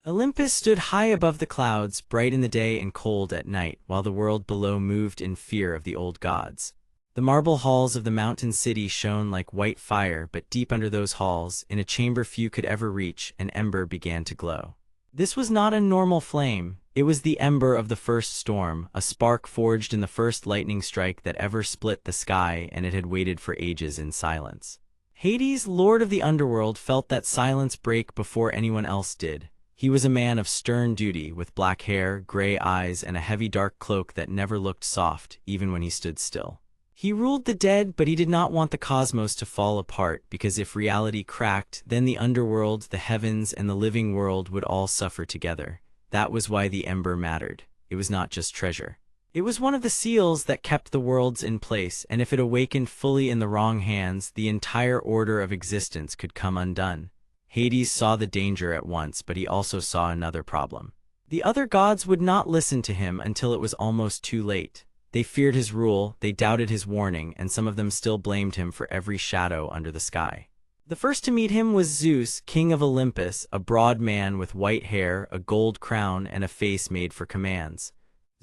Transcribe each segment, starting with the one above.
Olympus stood high above the clouds, bright in the day and cold at night, while the world below moved in fear of the old gods. The marble halls of the mountain city shone like white fire, but deep under those halls, in a chamber few could ever reach, an ember began to glow. This was not a normal flame. It was the ember of the first storm, a spark forged in the first lightning strike that ever split the sky, and it had waited for ages in silence. Hades, lord of the underworld, felt that silence break before anyone else did. He was a man of stern duty, with black hair, gray eyes, and a heavy dark cloak that never looked soft, even when he stood still. He ruled the dead, but he did not want the cosmos to fall apart, because if reality cracked, then the underworld, the heavens, and the living world would all suffer together. That was why the ember mattered. It was not just treasure. It was one of the seals that kept the worlds in place, and if it awakened fully in the wrong hands, the entire order of existence could come undone. Hades saw the danger at once, but he also saw another problem. The other gods would not listen to him until it was almost too late. They feared his rule, they doubted his warning, and some of them still blamed him for every shadow under the sky. The first to meet him was Zeus, king of Olympus, a broad man with white hair, a gold crown, and a face made for commands.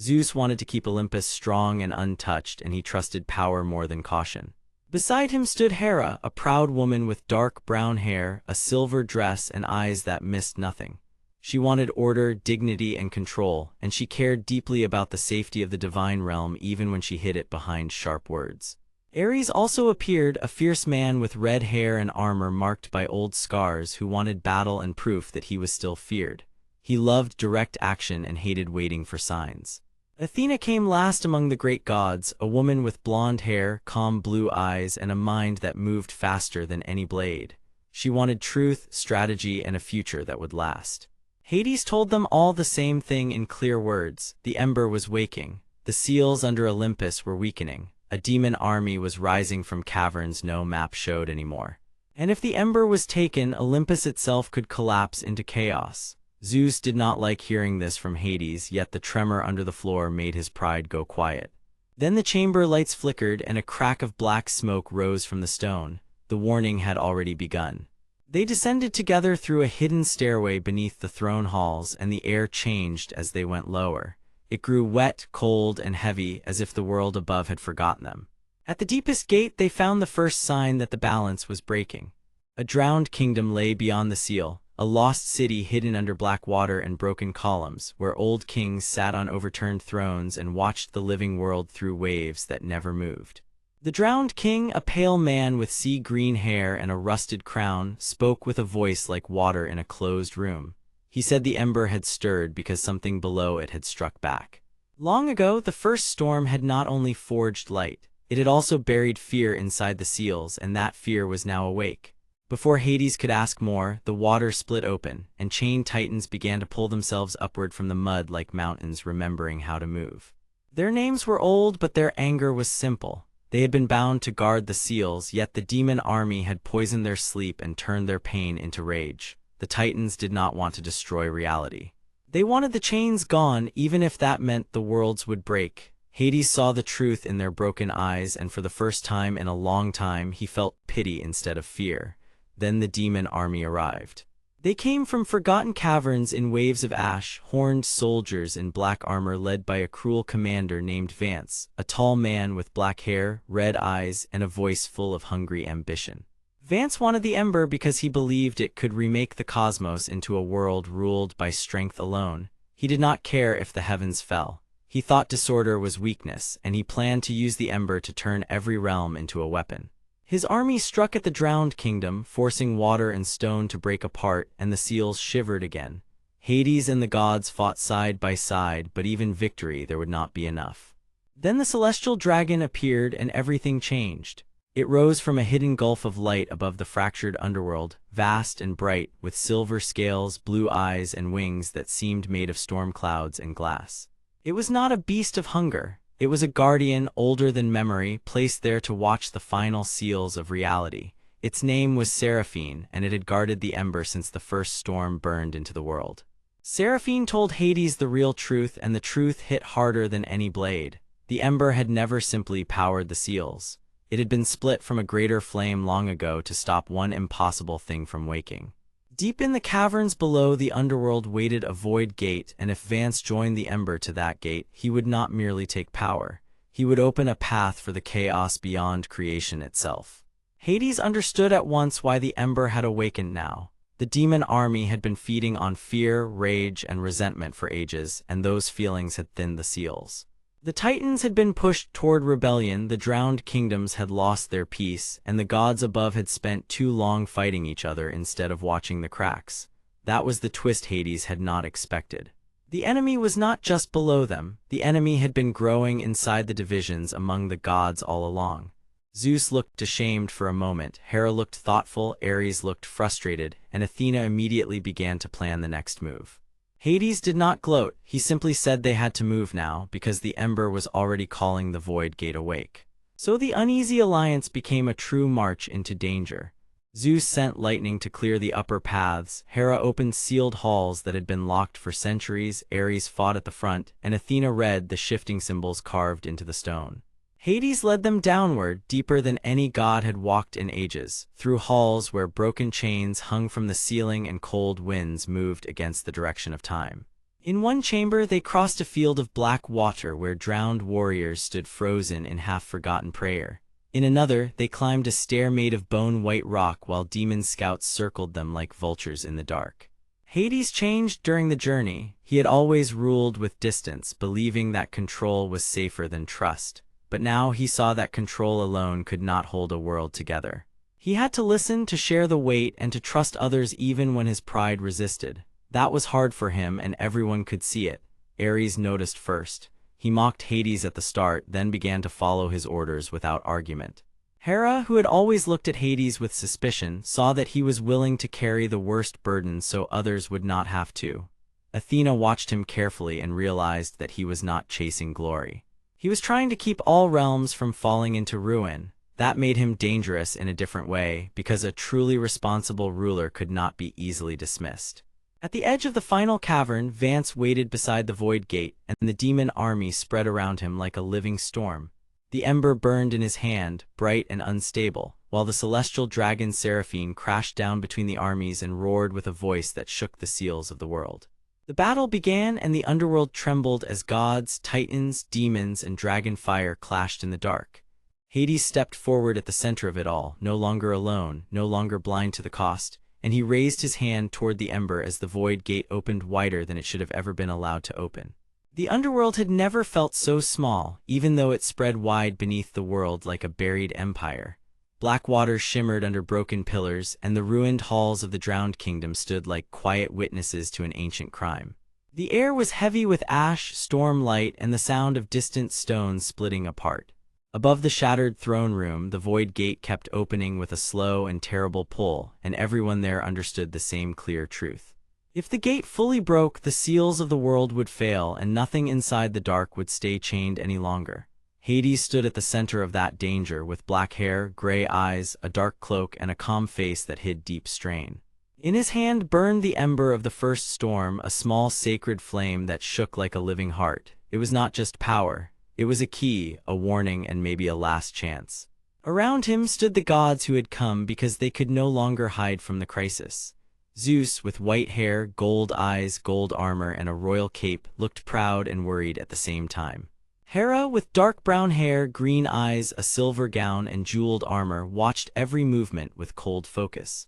Zeus wanted to keep Olympus strong and untouched, and he trusted power more than caution. Beside him stood Hera, a proud woman with dark brown hair, a silver dress, and eyes that missed nothing. She wanted order, dignity, and control, and she cared deeply about the safety of the divine realm even when she hid it behind sharp words. Ares also appeared, a fierce man with red hair and armor marked by old scars who wanted battle and proof that he was still feared. He loved direct action and hated waiting for signs. Athena came last among the great gods, a woman with blonde hair, calm blue eyes, and a mind that moved faster than any blade. She wanted truth, strategy, and a future that would last. Hades told them all the same thing in clear words. The ember was waking. The seals under Olympus were weakening. A demon army was rising from caverns no map showed anymore. And if the ember was taken, Olympus itself could collapse into chaos. Zeus did not like hearing this from Hades, yet the tremor under the floor made his pride go quiet. Then the chamber lights flickered, and a crack of black smoke rose from the stone. The warning had already begun. They descended together through a hidden stairway beneath the throne halls, and the air changed as they went lower. It grew wet, cold, and heavy, as if the world above had forgotten them. At the deepest gate they found the first sign that the balance was breaking. A drowned kingdom lay beyond the seal, a lost city hidden under black water and broken columns, where old kings sat on overturned thrones and watched the living world through waves that never moved. The drowned king, a pale man with sea-green hair and a rusted crown, spoke with a voice like water in a closed room. He said the ember had stirred because something below it had struck back. Long ago, the first storm had not only forged light, it had also buried fear inside the seals, and that fear was now awake. Before Hades could ask more, the water split open, and chained titans began to pull themselves upward from the mud like mountains remembering how to move. Their names were old, but their anger was simple. They had been bound to guard the seals, yet the demon army had poisoned their sleep and turned their pain into rage. The Titans did not want to destroy reality. They wanted the chains gone, even if that meant the worlds would break. Hades saw the truth in their broken eyes, and for the first time in a long time he felt pity instead of fear. Then the demon army arrived. They came from forgotten caverns in waves of ash, horned soldiers in black armor led by a cruel commander named Vance, a tall man with black hair, red eyes, and a voice full of hungry ambition. Vance wanted the ember because he believed it could remake the cosmos into a world ruled by strength alone. He did not care if the heavens fell. He thought disorder was weakness, and he planned to use the ember to turn every realm into a weapon. His army struck at the drowned kingdom, forcing water and stone to break apart, and the seals shivered again. Hades and the gods fought side by side, but even victory there would not be enough. Then the celestial dragon appeared, and everything changed. It rose from a hidden gulf of light above the fractured underworld, vast and bright, with silver scales, blue eyes, and wings that seemed made of storm clouds and glass. It was not a beast of hunger. It was a guardian, older than memory, placed there to watch the final seals of reality. Its name was Seraphine, and it had guarded the ember since the first storm burned into the world. Seraphine told Hades the real truth, and the truth hit harder than any blade. The ember had never simply powered the seals. It had been split from a greater flame long ago to stop one impossible thing from waking. Deep in the caverns below the underworld waited a void gate, and if Vance joined the Ember to that gate, he would not merely take power. He would open a path for the chaos beyond creation itself. Hades understood at once why the Ember had awakened now. The demon army had been feeding on fear, rage, and resentment for ages, and those feelings had thinned the seals. The Titans had been pushed toward rebellion, the drowned kingdoms had lost their peace, and the gods above had spent too long fighting each other instead of watching the cracks. That was the twist Hades had not expected. The enemy was not just below them, the enemy had been growing inside the divisions among the gods all along. Zeus looked ashamed for a moment, Hera looked thoughtful, Ares looked frustrated, and Athena immediately began to plan the next move. Hades did not gloat, he simply said they had to move now, because the Ember was already calling the Void Gate awake. So the uneasy alliance became a true march into danger. Zeus sent lightning to clear the upper paths, Hera opened sealed halls that had been locked for centuries, Ares fought at the front, and Athena read the shifting symbols carved into the stone. Hades led them downward, deeper than any god had walked in ages, through halls where broken chains hung from the ceiling and cold winds moved against the direction of time. In one chamber they crossed a field of black water where drowned warriors stood frozen in half-forgotten prayer. In another, they climbed a stair made of bone-white rock while demon scouts circled them like vultures in the dark. Hades changed during the journey. He had always ruled with distance, believing that control was safer than trust. But now he saw that control alone could not hold a world together. He had to listen, to share the weight, and to trust others even when his pride resisted. That was hard for him, and everyone could see it. Ares noticed first. He mocked Hades at the start, then began to follow his orders without argument. Hera, who had always looked at Hades with suspicion, saw that he was willing to carry the worst burden so others would not have to. Athena watched him carefully and realized that he was not chasing glory. He was trying to keep all realms from falling into ruin. That made him dangerous in a different way, because a truly responsible ruler could not be easily dismissed. At the edge of the final cavern, Vance waited beside the Void Gate, and the demon army spread around him like a living storm. The ember burned in his hand, bright and unstable, while the celestial dragon Seraphine crashed down between the armies and roared with a voice that shook the seals of the world. The battle began, and the underworld trembled as gods, titans, demons, and dragon fire clashed in the dark. Hades stepped forward at the center of it all, no longer alone, no longer blind to the cost, and he raised his hand toward the ember as the void gate opened wider than it should have ever been allowed to open. The underworld had never felt so small, even though it spread wide beneath the world like a buried empire. Black waters shimmered under broken pillars, and the ruined halls of the drowned kingdom stood like quiet witnesses to an ancient crime. The air was heavy with ash, storm light, and the sound of distant stones splitting apart. Above the shattered throne room, the void gate kept opening with a slow and terrible pull, and everyone there understood the same clear truth. If the gate fully broke, the seals of the world would fail, and nothing inside the dark would stay chained any longer. Hades stood at the center of that danger, with black hair, gray eyes, a dark cloak, and a calm face that hid deep strain. In his hand burned the ember of the first storm, a small sacred flame that shook like a living heart. It was not just power. It was a key, a warning, and maybe a last chance. Around him stood the gods who had come because they could no longer hide from the crisis. Zeus, with white hair, gold eyes, gold armor, and a royal cape, looked proud and worried at the same time. Hera, with dark brown hair, green eyes, a silver gown, and jeweled armor, watched every movement with cold focus.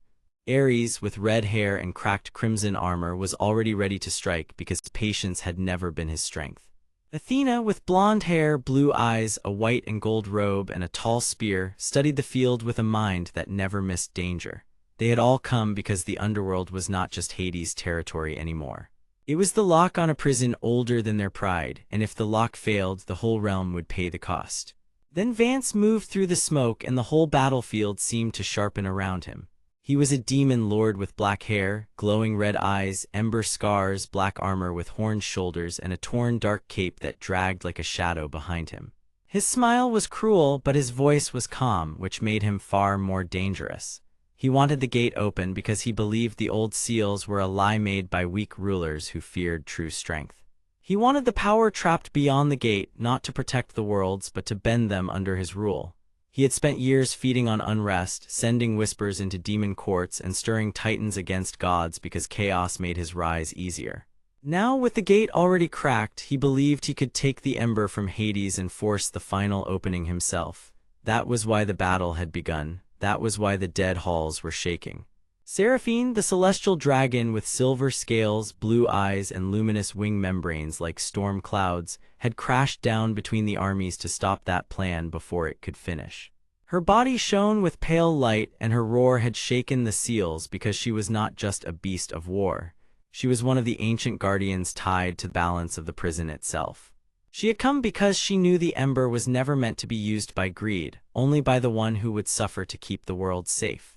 Ares, with red hair and cracked crimson armor, was already ready to strike because patience had never been his strength. Athena, with blonde hair, blue eyes, a white and gold robe, and a tall spear, studied the field with a mind that never missed danger. They had all come because the underworld was not just Hades' territory anymore. It was the lock on a prison older than their pride, and if the lock failed, the whole realm would pay the cost. Then Vance moved through the smoke, and the whole battlefield seemed to sharpen around him. He was a demon lord with black hair, glowing red eyes, ember scars, black armor with horned shoulders, and a torn dark cape that dragged like a shadow behind him. His smile was cruel, but his voice was calm, which made him far more dangerous. He wanted the gate open because he believed the old seals were a lie made by weak rulers who feared true strength. He wanted the power trapped beyond the gate, not to protect the worlds, but to bend them under his rule. He had spent years feeding on unrest, sending whispers into demon courts and stirring titans against gods because chaos made his rise easier. Now, with the gate already cracked, he believed he could take the Ember from Hades and force the final opening himself. That was why the battle had begun. That was why the dead halls were shaking. Seraphine, the celestial dragon with silver scales, blue eyes, and luminous wing membranes like storm clouds, had crashed down between the armies to stop that plan before it could finish. Her body shone with pale light, and her roar had shaken the seals because she was not just a beast of war. She was one of the ancient guardians tied to the balance of the prison itself. She had come because she knew the Ember was never meant to be used by greed, only by the one who would suffer to keep the world safe.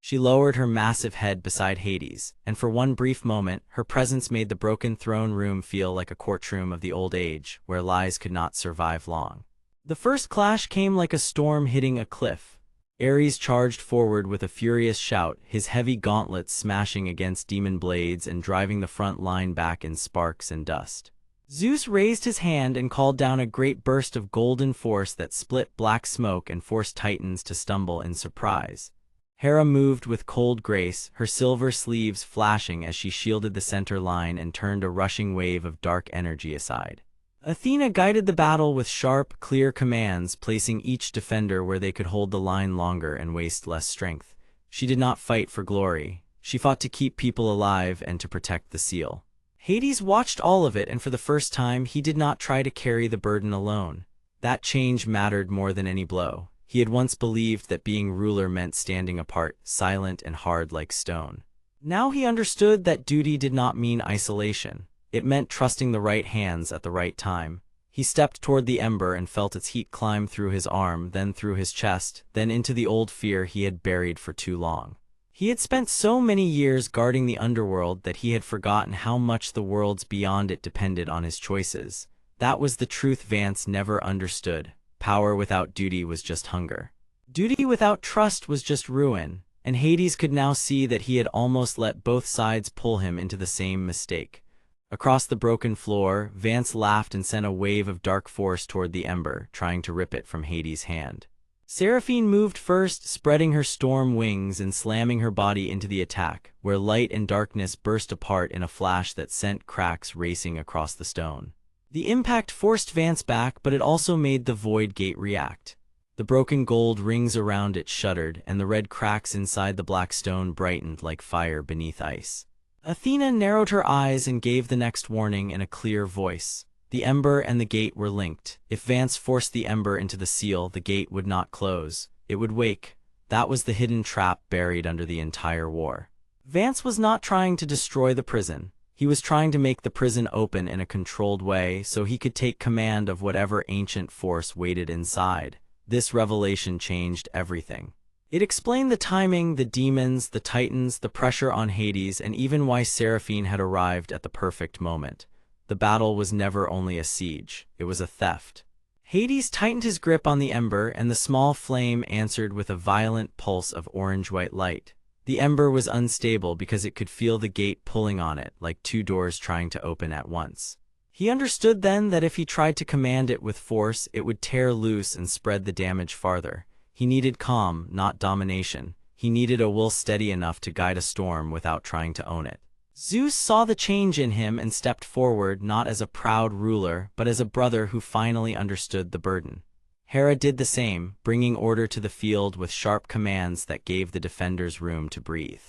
She lowered her massive head beside Hades, and for one brief moment, her presence made the broken throne room feel like a courtroom of the old age, where lies could not survive long. The first clash came like a storm hitting a cliff. Ares charged forward with a furious shout, his heavy gauntlets smashing against demon blades and driving the front line back in sparks and dust. Zeus raised his hand and called down a great burst of golden force that split black smoke and forced Titans to stumble in surprise. Hera moved with cold grace, her silver sleeves flashing as she shielded the center line and turned a rushing wave of dark energy aside. Athena guided the battle with sharp, clear commands, placing each defender where they could hold the line longer and waste less strength. She did not fight for glory. She fought to keep people alive and to protect the seal. Hades watched all of it, and for the first time, he did not try to carry the burden alone. That change mattered more than any blow. He had once believed that being ruler meant standing apart, silent and hard like stone. Now he understood that duty did not mean isolation. It meant trusting the right hands at the right time. He stepped toward the Ember and felt its heat climb through his arm, then through his chest, then into the old fear he had buried for too long. He had spent so many years guarding the underworld that he had forgotten how much the worlds beyond it depended on his choices. That was the truth Vance never understood. Power without duty was just hunger. Duty without trust was just ruin, and Hades could now see that he had almost let both sides pull him into the same mistake. Across the broken floor, Vance laughed and sent a wave of dark force toward the Ember, trying to rip it from Hades' hand. Seraphine moved first, spreading her storm wings and slamming her body into the attack, where light and darkness burst apart in a flash that sent cracks racing across the stone. The impact forced Vance back, but it also made the Void Gate react. The broken gold rings around it shuddered, and the red cracks inside the black stone brightened like fire beneath ice. Athena narrowed her eyes and gave the next warning in a clear voice. The Ember and the gate were linked. If Vance forced the Ember into the seal, the gate would not close. It would wake. That was the hidden trap buried under the entire war. Vance was not trying to destroy the prison. He was trying to make the prison open in a controlled way so he could take command of whatever ancient force waited inside. This revelation changed everything. It explained the timing, the demons, the titans, the pressure on Hades, and even why Seraphine had arrived at the perfect moment. The battle was never only a siege, it was a theft. Hades tightened his grip on the Ember, and the small flame answered with a violent pulse of orange-white light. The Ember was unstable because it could feel the gate pulling on it, like two doors trying to open at once. He understood then that if he tried to command it with force, it would tear loose and spread the damage farther. He needed calm, not domination. He needed a will steady enough to guide a storm without trying to own it. Zeus saw the change in him and stepped forward, not as a proud ruler, but as a brother who finally understood the burden. Hera did the same, bringing order to the field with sharp commands that gave the defenders room to breathe.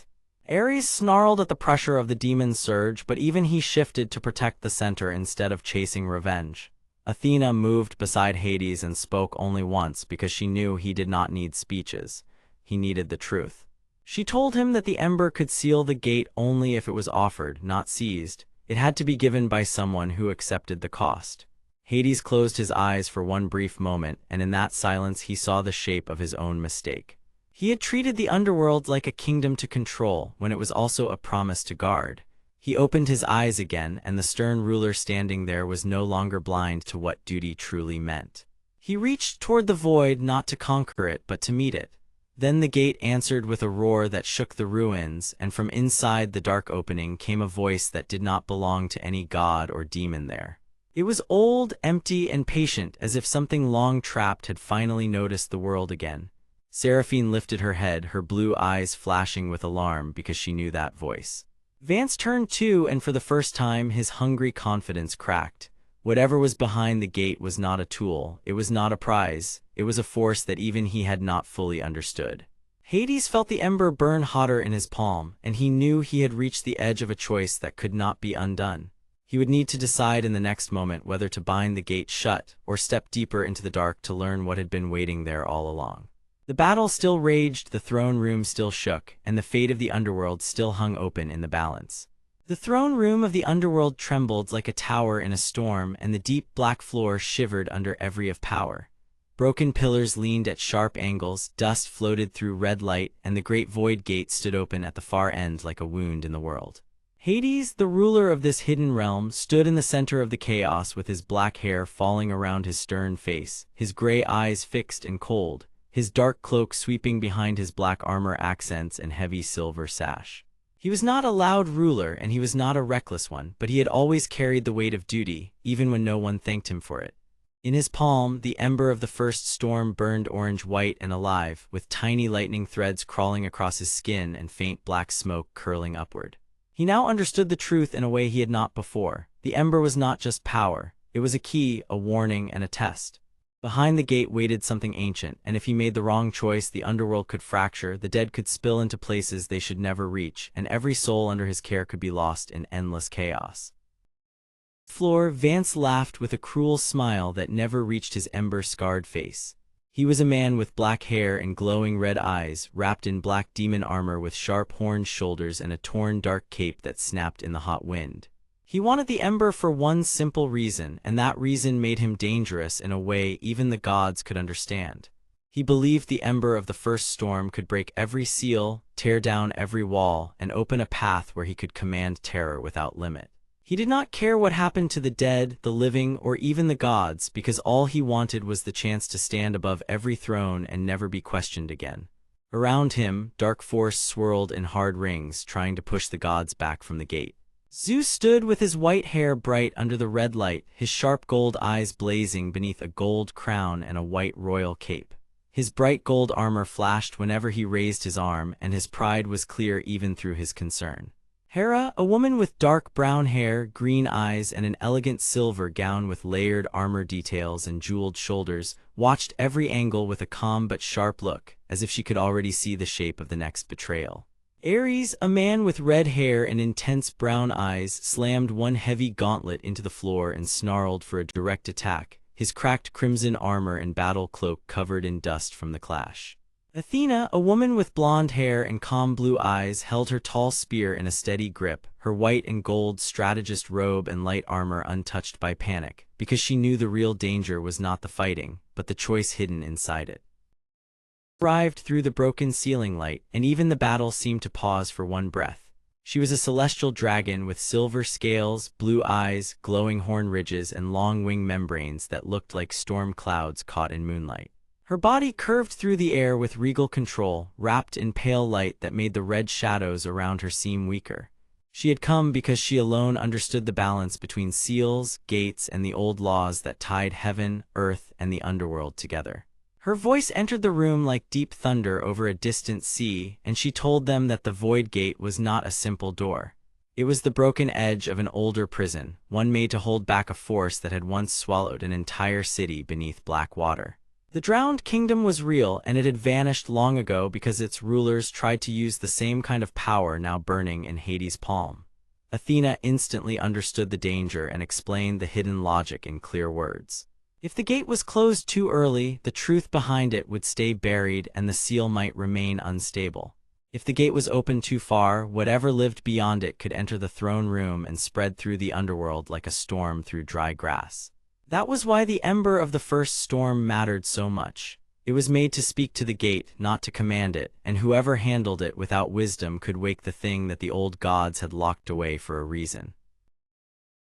Ares snarled at the pressure of the demon's surge, but even he shifted to protect the center instead of chasing revenge. Athena moved beside Hades and spoke only once because she knew he did not need speeches. He needed the truth. She told him that the Ember could seal the gate only if it was offered, not seized. It had to be given by someone who accepted the cost. Hades closed his eyes for one brief moment, and in that silence he saw the shape of his own mistake. He had treated the underworld like a kingdom to control, when it was also a promise to guard. He opened his eyes again, and the stern ruler standing there was no longer blind to what duty truly meant. He reached toward the void not to conquer it, but to meet it. Then the gate answered with a roar that shook the ruins, and from inside the dark opening came a voice that did not belong to any god or demon there. It was old, empty, and patient, as if something long trapped had finally noticed the world again. Seraphine lifted her head, her blue eyes flashing with alarm because she knew that voice. Vance turned too, and for the first time his hungry confidence cracked. Whatever was behind the gate was not a tool, it was not a prize, it was a force that even he had not fully understood. Hades felt the ember burn hotter in his palm, and he knew he had reached the edge of a choice that could not be undone. He would need to decide in the next moment whether to bind the gate shut or step deeper into the dark to learn what had been waiting there all along. The battle still raged, the throne room still shook, and the fate of the underworld still hung open in the balance. The throne room of the underworld trembled like a tower in a storm, and the deep black floor shivered under every of power. Broken pillars leaned at sharp angles, dust floated through red light, and the great void gate stood open at the far end like a wound in the world. Hades, the ruler of this hidden realm, stood in the center of the chaos with his black hair falling around his stern face, his gray eyes fixed and cold, his dark cloak sweeping behind his black armor accents and heavy silver sash. He was not a loud ruler and he was not a reckless one, but he had always carried the weight of duty, even when no one thanked him for it. In his palm, the ember of the first storm burned orange-white and alive, with tiny lightning threads crawling across his skin and faint black smoke curling upward. He now understood the truth in a way he had not before. The ember was not just power, it was a key, a warning, and a test. Behind the gate waited something ancient, and if he made the wrong choice, the underworld could fracture, the dead could spill into places they should never reach, and every soul under his care could be lost in endless chaos. Floor, Vance laughed with a cruel smile that never reached his ember-scarred face. He was a man with black hair and glowing red eyes, wrapped in black demon armor with sharp horned shoulders and a torn dark cape that snapped in the hot wind. He wanted the ember for one simple reason, and that reason made him dangerous in a way even the gods could understand. He believed the ember of the first storm could break every seal, tear down every wall, and open a path where he could command terror without limit. He did not care what happened to the dead, the living, or even the gods, because all he wanted was the chance to stand above every throne and never be questioned again. Around him, dark force swirled in hard rings, trying to push the gods back from the gate. Zeus stood with his white hair bright under the red light, his sharp gold eyes blazing beneath a gold crown and a white royal cape. His bright gold armor flashed whenever he raised his arm, and his pride was clear even through his concern. Hera, a woman with dark brown hair, green eyes, and an elegant silver gown with layered armor details and jeweled shoulders, watched every angle with a calm but sharp look, as if she could already see the shape of the next betrayal. Ares, a man with red hair and intense brown eyes, slammed one heavy gauntlet into the floor and snarled for a direct attack, his cracked crimson armor and battle cloak covered in dust from the clash. Athena, a woman with blonde hair and calm blue eyes, held her tall spear in a steady grip, her white and gold strategist robe and light armor untouched by panic, because she knew the real danger was not the fighting, but the choice hidden inside it. Arrived through the broken ceiling light, and even the battle seemed to pause for one breath. She was a celestial dragon with silver scales, blue eyes, glowing horn ridges, and long wing membranes that looked like storm clouds caught in moonlight. Her body curved through the air with regal control, wrapped in pale light that made the red shadows around her seem weaker. She had come because she alone understood the balance between seals, gates, and the old laws that tied heaven, earth, and the underworld together. Her voice entered the room like deep thunder over a distant sea, and she told them that the Void Gate was not a simple door. It was the broken edge of an older prison, one made to hold back a force that had once swallowed an entire city beneath black water. The drowned kingdom was real, and it had vanished long ago because its rulers tried to use the same kind of power now burning in Hades' palm. Athena instantly understood the danger and explained the hidden logic in clear words. If the gate was closed too early, the truth behind it would stay buried and the seal might remain unstable. If the gate was opened too far, whatever lived beyond it could enter the throne room and spread through the underworld like a storm through dry grass. That was why the ember of the first storm mattered so much. It was made to speak to the gate, not to command it, and whoever handled it without wisdom could wake the thing that the old gods had locked away for a reason.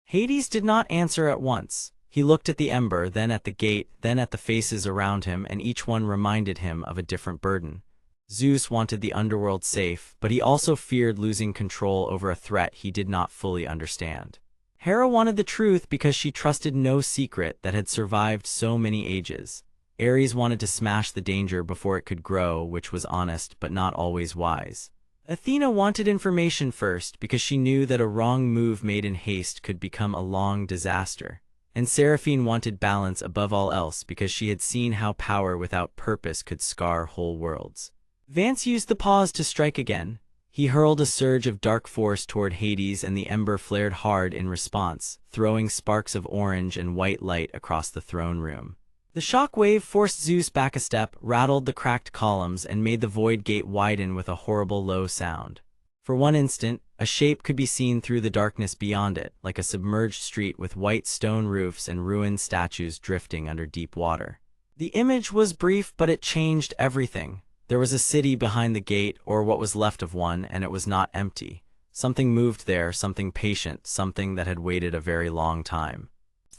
Hades did not answer at once. He looked at the ember, then at the gate, then at the faces around him, and each one reminded him of a different burden. Zeus wanted the underworld safe, but he also feared losing control over a threat he did not fully understand. Hera wanted the truth because she trusted no secret that had survived so many ages. Ares wanted to smash the danger before it could grow, which was honest but not always wise. Athena wanted information first because she knew that a wrong move made in haste could become a long disaster. And Seraphine wanted balance above all else because she had seen how power without purpose could scar whole worlds. Vance used the pause to strike again. He hurled a surge of dark force toward Hades, and the Ember flared hard in response, throwing sparks of orange and white light across the throne room. The shock wave forced Zeus back a step, rattled the cracked columns, and made the void gate widen with a horrible low sound. For one instant, a shape could be seen through the darkness beyond it, like a submerged street with white stone roofs and ruined statues drifting under deep water. The image was brief, but it changed everything. There was a city behind the gate, or what was left of one, and it was not empty. Something moved there, something patient, something that had waited a very long time.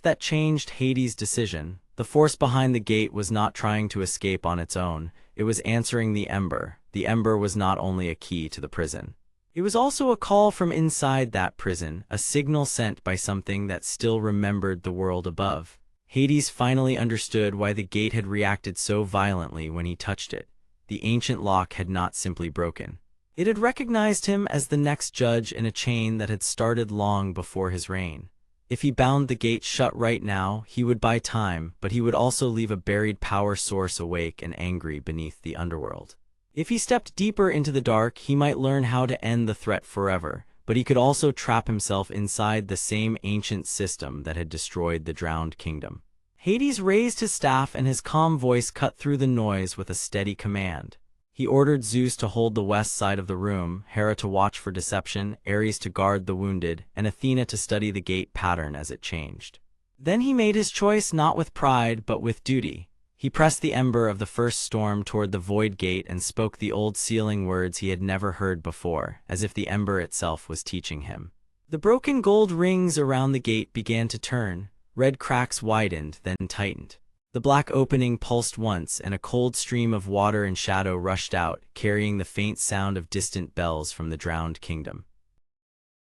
That changed Hades' decision. The force behind the gate was not trying to escape on its own. It was answering the Ember. The Ember was not only a key to the prison. It was also a call from inside that prison, a signal sent by something that still remembered the world above. Hades finally understood why the gate had reacted so violently when he touched it. The ancient lock had not simply broken. It had recognized him as the next judge in a chain that had started long before his reign. If he bound the gate shut right now, he would buy time, but he would also leave a buried power source awake and angry beneath the underworld. If he stepped deeper into the dark, he might learn how to end the threat forever, but he could also trap himself inside the same ancient system that had destroyed the drowned kingdom. Hades raised his staff, and his calm voice cut through the noise with a steady command. He ordered Zeus to hold the west side of the room, Hera to watch for deception, Ares to guard the wounded, and Athena to study the gate pattern as it changed. Then he made his choice not with pride but with duty. He pressed the Ember of the first storm toward the void gate and spoke the old sealing words he had never heard before, as if the Ember itself was teaching him. The broken gold rings around the gate began to turn. Red cracks widened, then tightened. The black opening pulsed once, and a cold stream of water and shadow rushed out, carrying the faint sound of distant bells from the drowned kingdom.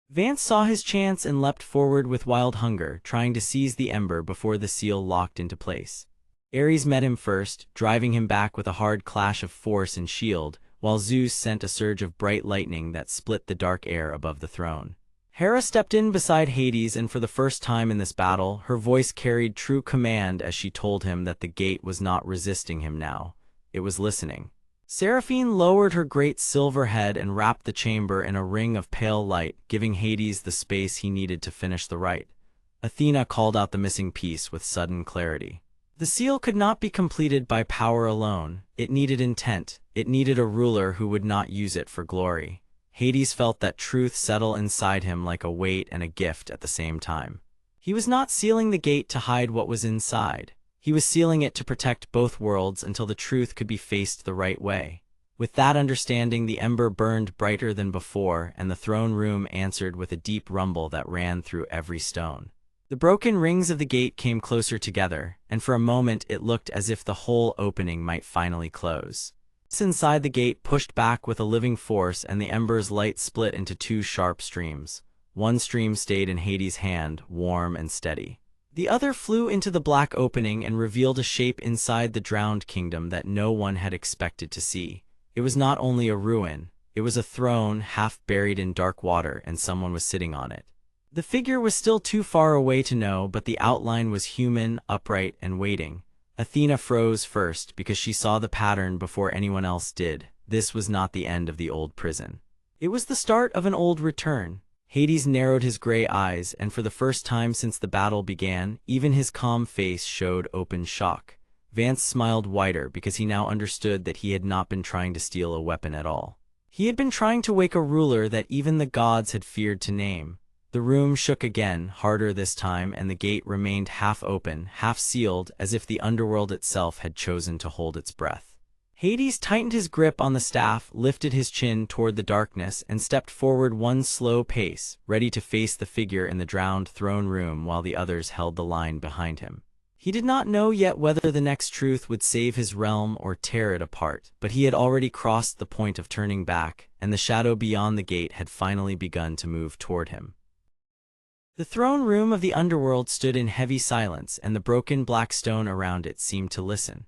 Vance saw his chance and leapt forward with wild hunger, trying to seize the Ember before the seal locked into place. Ares met him first, driving him back with a hard clash of force and shield, while Zeus sent a surge of bright lightning that split the dark air above the throne. Hera stepped in beside Hades, and for the first time in this battle, her voice carried true command as she told him that the gate was not resisting him now. It was listening. Seraphine lowered her great silver head and wrapped the chamber in a ring of pale light, giving Hades the space he needed to finish the rite. Athena called out the missing piece with sudden clarity. The seal could not be completed by power alone. It needed intent. It needed a ruler who would not use it for glory. Hades felt that truth settle inside him like a weight and a gift at the same time. He was not sealing the gate to hide what was inside. He was sealing it to protect both worlds until the truth could be faced the right way. With that understanding, the Ember burned brighter than before, and the throne room answered with a deep rumble that ran through every stone. The broken rings of the gate came closer together, and for a moment it looked as if the whole opening might finally close. Inside the gate pushed back with a living force, and the Ember's light split into two sharp streams. One stream stayed in Hades' hand, warm and steady. The other flew into the black opening and revealed a shape inside the drowned kingdom that no one had expected to see. It was not only a ruin, it was a throne half buried in dark water, and someone was sitting on it. The figure was still too far away to know, but the outline was human, upright, and waiting. Athena froze first because she saw the pattern before anyone else did. This was not the end of the old prison. It was the start of an old return. Hades narrowed his gray eyes, and for the first time since the battle began, even his calm face showed open shock. Vance smiled wider because he now understood that he had not been trying to steal a weapon at all. He had been trying to wake a ruler that even the gods had feared to name. The room shook again, harder this time, and the gate remained half open, half sealed, as if the underworld itself had chosen to hold its breath. Hades tightened his grip on the staff, lifted his chin toward the darkness, and stepped forward one slow pace, ready to face the figure in the drowned throne room while the others held the line behind him. He did not know yet whether the next truth would save his realm or tear it apart, but he had already crossed the point of turning back, and the shadow beyond the gate had finally begun to move toward him. The throne room of the underworld stood in heavy silence, and the broken black stone around it seemed to listen.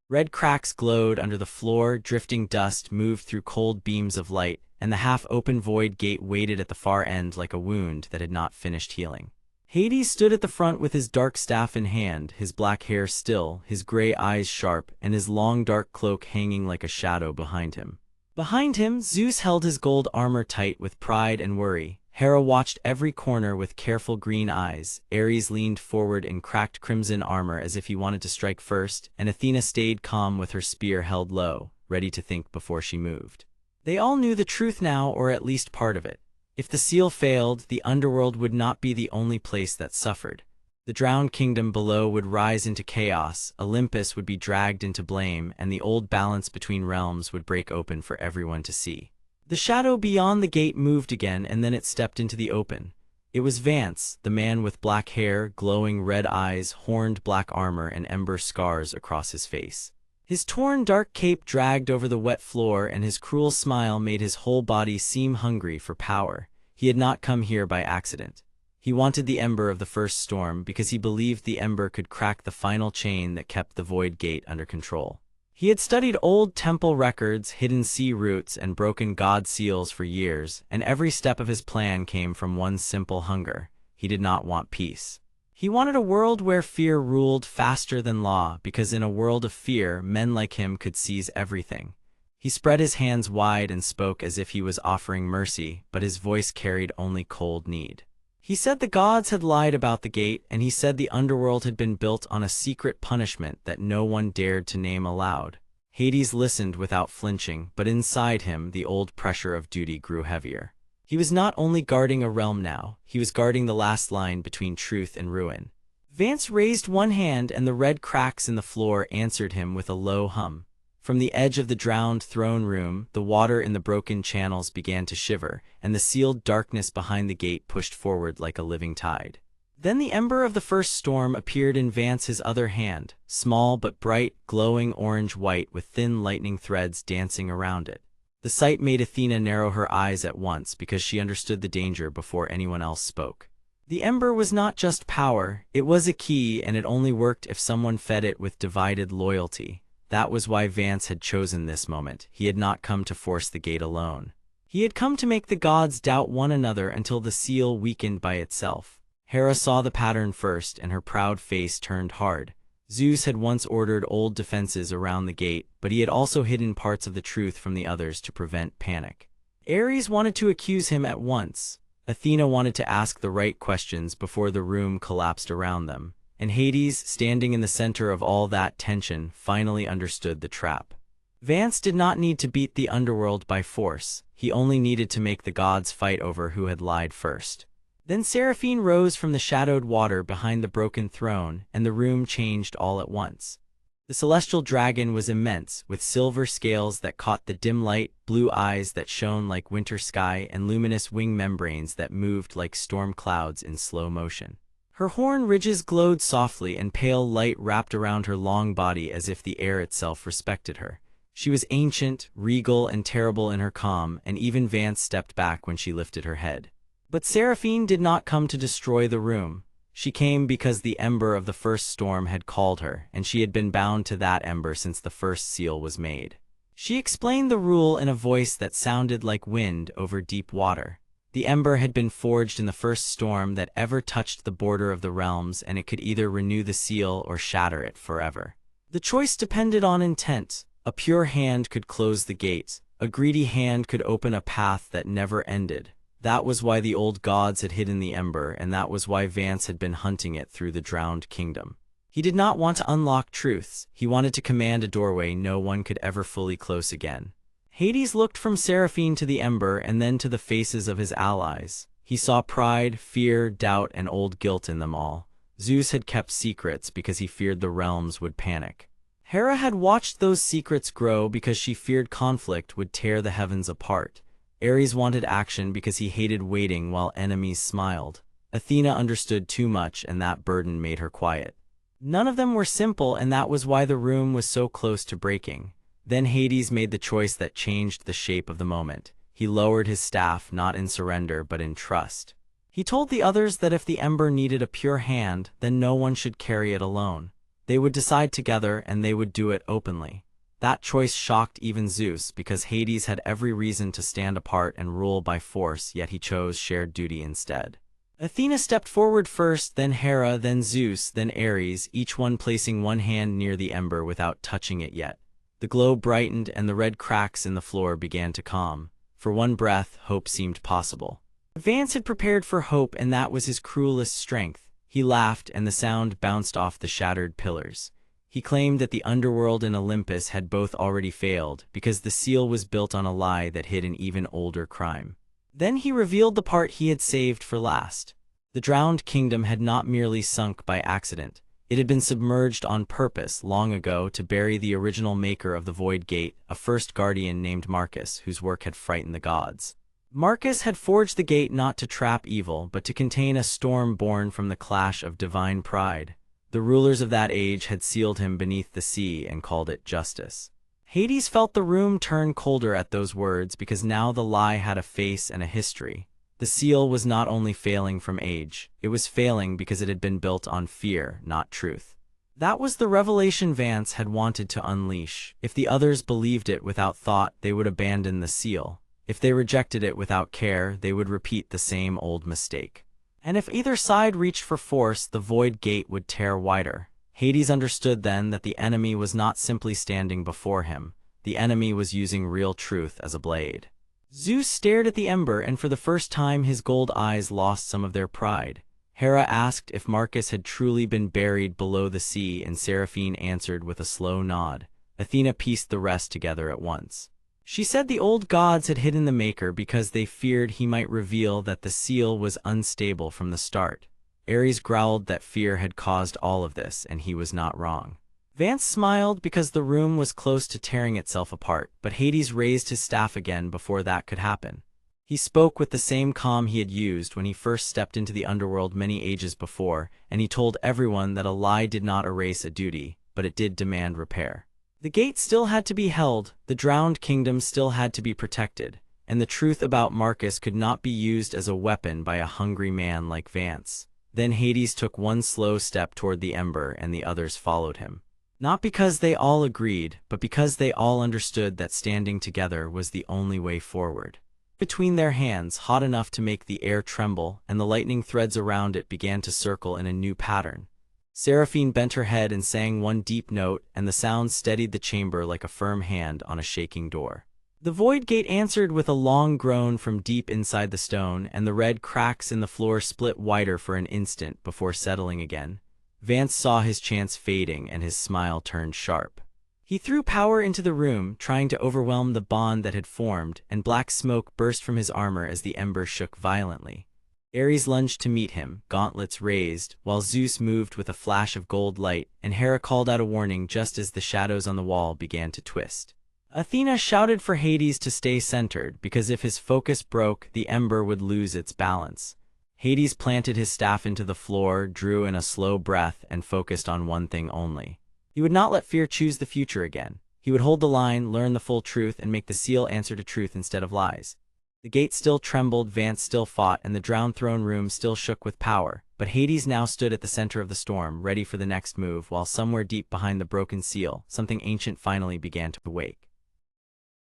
Red cracks glowed under the floor, drifting dust moved through cold beams of light, and the half-open void gate waited at the far end like a wound that had not finished healing. Hades stood at the front with his dark staff in hand, his black hair still, his gray eyes sharp, and his long dark cloak hanging like a shadow behind him. Behind him, Zeus held his gold armor tight with pride and worry. Hera watched every corner with careful green eyes, Ares leaned forward in cracked crimson armor as if he wanted to strike first, and Athena stayed calm with her spear held low, ready to think before she moved. They all knew the truth now, or at least part of it. If the seal failed, the underworld would not be the only place that suffered. The drowned kingdom below would rise into chaos, Olympus would be dragged into blame, and the old balance between realms would break open for everyone to see. The shadow beyond the gate moved again, and then it stepped into the open. It was Vance, the man with black hair, glowing red eyes, horned black armor, and ember scars across his face. His torn dark cape dragged over the wet floor, and his cruel smile made his whole body seem hungry for power. He had not come here by accident. He wanted the Ember of the first storm because he believed the Ember could crack the final chain that kept the Void Gate under control. He had studied old temple records, hidden sea routes, and broken god seals for years, and every step of his plan came from one simple hunger. He did not want peace. He wanted a world where fear ruled faster than law, because in a world of fear, men like him could seize everything. He spread his hands wide and spoke as if he was offering mercy, but his voice carried only cold need. He said the gods had lied about the gate, and he said the underworld had been built on a secret punishment that no one dared to name aloud. Hades listened without flinching, but inside him the old pressure of duty grew heavier. He was not only guarding a realm now, he was guarding the last line between truth and ruin. Vance raised one hand, and the red cracks in the floor answered him with a low hum. From the edge of the drowned throne room, the water in the broken channels began to shiver, and the sealed darkness behind the gate pushed forward like a living tide. Then the ember of the first storm appeared in Vance's other hand, small but bright, glowing orange-white with thin lightning threads dancing around it. The sight made Athena narrow her eyes at once because she understood the danger before anyone else spoke. The ember was not just power, it was a key, and it only worked if someone fed it with divided loyalty. That was why Vance had chosen this moment. He had not come to force the gate alone. He had come to make the gods doubt one another until the seal weakened by itself. Hera saw the pattern first, and her proud face turned hard. Zeus had once ordered old defenses around the gate, but he had also hidden parts of the truth from the others to prevent panic. Ares wanted to accuse him at once. Athena wanted to ask the right questions before the room collapsed around them. And Hades, standing in the center of all that tension, finally understood the trap. Vance did not need to beat the underworld by force. He only needed to make the gods fight over who had lied first. Then Seraphine rose from the shadowed water behind the broken throne, and the room changed all at once. The celestial dragon was immense, with silver scales that caught the dim light, blue eyes that shone like winter sky, and luminous wing membranes that moved like storm clouds in slow motion. Her horn ridges glowed softly, and pale light wrapped around her long body as if the air itself respected her. She was ancient, regal, and terrible in her calm, and even Vance stepped back when she lifted her head. But Seraphine did not come to destroy the room. She came because the ember of the first storm had called her, and she had been bound to that ember since the first seal was made. She explained the rule in a voice that sounded like wind over deep water. The ember had been forged in the first storm that ever touched the border of the realms, and it could either renew the seal or shatter it forever. The choice depended on intent. A pure hand could close the gates. A greedy hand could open a path that never ended. That was why the old gods had hidden the ember, and that was why Vance had been hunting it through the drowned kingdom. He did not want to unlock truths. He wanted to command a doorway no one could ever fully close again. Hades looked from Seraphine to the ember and then to the faces of his allies. He saw pride, fear, doubt, and old guilt in them all. Zeus had kept secrets because he feared the realms would panic. Hera had watched those secrets grow because she feared conflict would tear the heavens apart. Ares wanted action because he hated waiting while enemies smiled. Athena understood too much, and that burden made her quiet. None of them were simple, and that was why the room was so close to breaking. Then Hades made the choice that changed the shape of the moment. He lowered his staff, not in surrender but in trust. He told the others that if the Ember needed a pure hand, then no one should carry it alone. They would decide together, and they would do it openly. That choice shocked even Zeus, because Hades had every reason to stand apart and rule by force, yet he chose shared duty instead. Athena stepped forward first, then Hera, then Zeus, then Ares, each one placing one hand near the Ember without touching it yet. The glow brightened, and the red cracks in the floor began to calm. For one breath, hope seemed possible. Vance had prepared for hope, and that was his cruelest strength. He laughed, and the sound bounced off the shattered pillars. He claimed that the underworld and Olympus had both already failed, because the seal was built on a lie that hid an even older crime. Then he revealed the part he had saved for last. The drowned kingdom had not merely sunk by accident. It had been submerged on purpose long ago to bury the original maker of the Void Gate, a first guardian named Marcus, whose work had frightened the gods. Marcus had forged the gate not to trap evil, but to contain a storm born from the clash of divine pride. The rulers of that age had sealed him beneath the sea and called it justice. Hades felt the room turn colder at those words, because now the lie had a face and a history. The seal was not only failing from age, it was failing because it had been built on fear, not truth. That was the revelation Vance had wanted to unleash. If the others believed it without thought, they would abandon the seal. If they rejected it without care, they would repeat the same old mistake. And if either side reached for force, the Void Gate would tear wider. Hades understood then that the enemy was not simply standing before him. The enemy was using real truth as a blade. Zeus stared at the Ember, and for the first time his gold eyes lost some of their pride. Hera asked if Marcus had truly been buried below the sea, and Seraphine answered with a slow nod. Athena pieced the rest together at once. She said the old gods had hidden the maker because they feared he might reveal that the seal was unstable from the start. Ares growled that fear had caused all of this, and he was not wrong. Vance smiled because the room was close to tearing itself apart, but Hades raised his staff again before that could happen. He spoke with the same calm he had used when he first stepped into the underworld many ages before, and he told everyone that a lie did not erase a duty, but it did demand repair. The gate still had to be held, the drowned kingdom still had to be protected, and the truth about Marcus could not be used as a weapon by a hungry man like Vance. Then Hades took one slow step toward the Ember, and the others followed him. Not because they all agreed, but because they all understood that standing together was the only way forward. Between their hands, hot enough to make the air tremble, and the lightning threads around it began to circle in a new pattern. Seraphine bent her head and sang one deep note, and the sound steadied the chamber like a firm hand on a shaking door. The Void Gate answered with a long groan from deep inside the stone, and the red cracks in the floor split wider for an instant before settling again. Vance saw his chance fading, and his smile turned sharp. He threw power into the room, trying to overwhelm the bond that had formed, and black smoke burst from his armor as the Ember shook violently. Ares lunged to meet him, gauntlets raised, while Zeus moved with a flash of gold light, and Hera called out a warning just as the shadows on the wall began to twist. Athena shouted for Hades to stay centered, because if his focus broke, the Ember would lose its balance. Hades planted his staff into the floor, drew in a slow breath, and focused on one thing only. He would not let fear choose the future again. He would hold the line, learn the full truth, and make the seal answer to truth instead of lies. The gate still trembled, Vance still fought, and the drowned throne room still shook with power, but Hades now stood at the center of the storm, ready for the next move, while somewhere deep behind the broken seal, something ancient finally began to awake.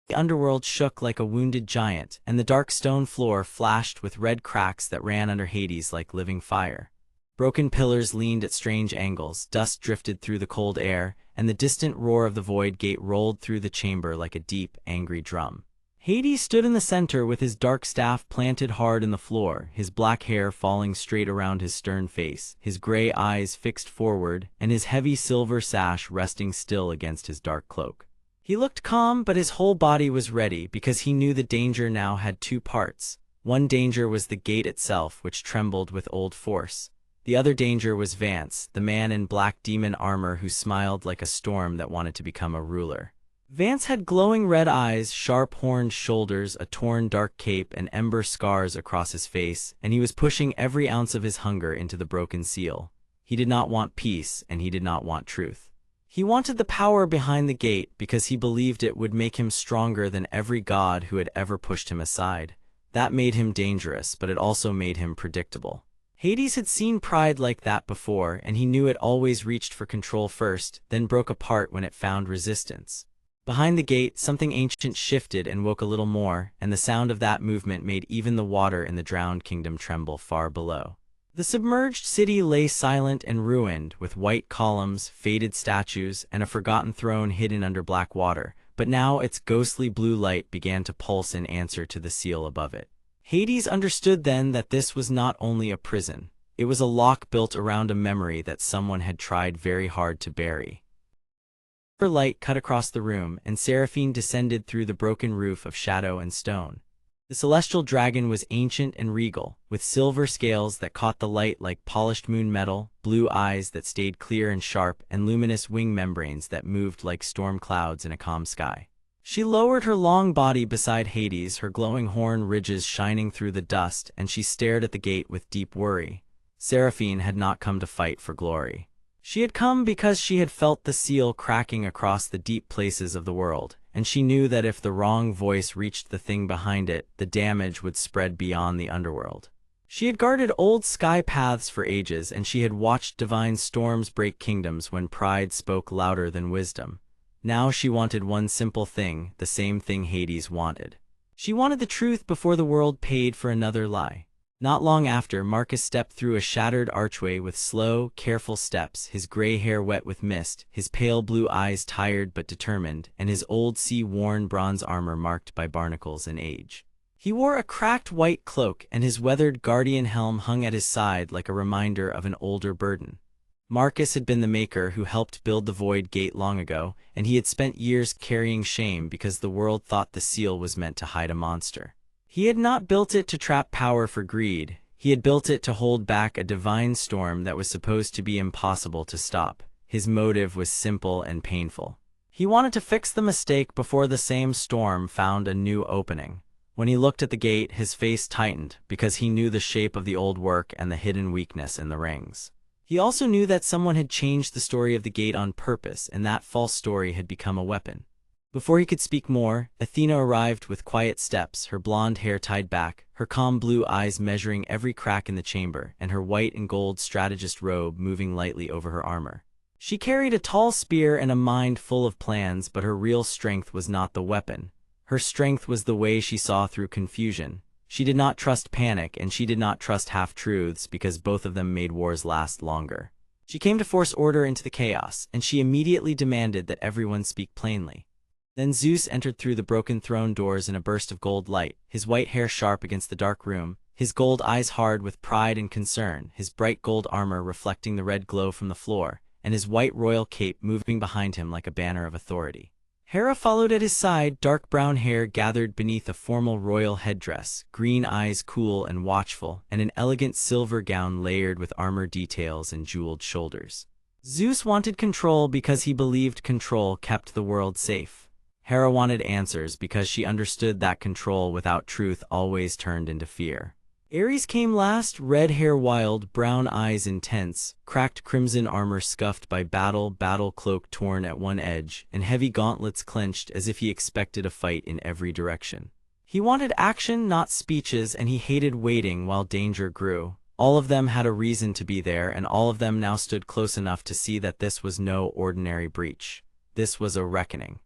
The underworld shook like a wounded giant, and the dark stone floor flashed with red cracks that ran under Hades like living fire. Broken pillars leaned at strange angles, dust drifted through the cold air, and the distant roar of the Void Gate rolled through the chamber like a deep, angry drum. Hades stood in the center with his dark staff planted hard in the floor, his black hair falling straight around his stern face, his gray eyes fixed forward, and his heavy silver sash resting still against his dark cloak. He looked calm, but his whole body was ready, because he knew the danger now had two parts. One danger was the gate itself, which trembled with old force. The other danger was Vance, the man in black demon armor who smiled like a storm that wanted to become a ruler. Vance had glowing red eyes, sharp horned shoulders, a torn dark cape, and ember scars across his face, and he was pushing every ounce of his hunger into the broken seal. He did not want peace, and he did not want truth. He wanted the power behind the gate because he believed it would make him stronger than every god who had ever pushed him aside. That made him dangerous, but it also made him predictable. Hades had seen pride like that before, and he knew it always reached for control first, then broke apart when it found resistance. Behind the gate, something ancient shifted and woke a little more, and the sound of that movement made even the water in the drowned kingdom tremble far below. The submerged city lay silent and ruined, with white columns, faded statues, and a forgotten throne hidden under black water, but now its ghostly blue light began to pulse in answer to the seal above it. Hades understood then that this was not only a prison, it was a lock built around a memory that someone had tried very hard to bury. Her light cut across the room, and Seraphine descended through the broken roof of shadow and stone. The celestial dragon was ancient and regal, with silver scales that caught the light like polished moon metal, blue eyes that stayed clear and sharp, and luminous wing membranes that moved like storm clouds in a calm sky. She lowered her long body beside Hades, her glowing horn ridges shining through the dust, and she stared at the gate with deep worry. Seraphine had not come to fight for glory. She had come because she had felt the seal cracking across the deep places of the world, and she knew that if the wrong voice reached the thing behind it, the damage would spread beyond the underworld. She had guarded old sky paths for ages, and she had watched divine storms break kingdoms when pride spoke louder than wisdom. Now she wanted one simple thing, the same thing Hades wanted. She wanted the truth before the world paid for another lie. Not long after, Marcus stepped through a shattered archway with slow, careful steps, his gray hair wet with mist, his pale blue eyes tired but determined, and his old sea-worn bronze armor marked by barnacles and age. He wore a cracked white cloak, and his weathered guardian helm hung at his side like a reminder of an older burden. Marcus had been the maker who helped build the Void Gate long ago, and he had spent years carrying shame because the world thought the seal was meant to hide a monster. He had not built it to trap power for greed. He had built it to hold back a divine storm that was supposed to be impossible to stop. His motive was simple and painful. He wanted to fix the mistake before the same storm found a new opening. When he looked at the gate, his face tightened because he knew the shape of the old work and the hidden weakness in the rings. He also knew that someone had changed the story of the gate on purpose, and that false story had become a weapon. Before he could speak more, Athena arrived with quiet steps, her blonde hair tied back, her calm blue eyes measuring every crack in the chamber, and her white and gold strategist robe moving lightly over her armor. She carried a tall spear and a mind full of plans, but her real strength was not the weapon. Her strength was the way she saw through confusion. She did not trust panic, and she did not trust half-truths because both of them made wars last longer. She came to force order into the chaos, and she immediately demanded that everyone speak plainly. Then Zeus entered through the broken throne doors in a burst of gold light, his white hair sharp against the dark room, his gold eyes hard with pride and concern, his bright gold armor reflecting the red glow from the floor, and his white royal cape moving behind him like a banner of authority. Hera followed at his side, dark brown hair gathered beneath a formal royal headdress, green eyes cool and watchful, and an elegant silver gown layered with armor details and jeweled shoulders. Zeus wanted control because he believed control kept the world safe. Hera wanted answers because she understood that control without truth always turned into fear. Ares came last, red hair wild, brown eyes intense, cracked crimson armor scuffed by battle cloak torn at one edge, and heavy gauntlets clenched as if he expected a fight in every direction. He wanted action, not speeches, and he hated waiting while danger grew. All of them had a reason to be there, and all of them now stood close enough to see that this was no ordinary breach. This was a reckoning.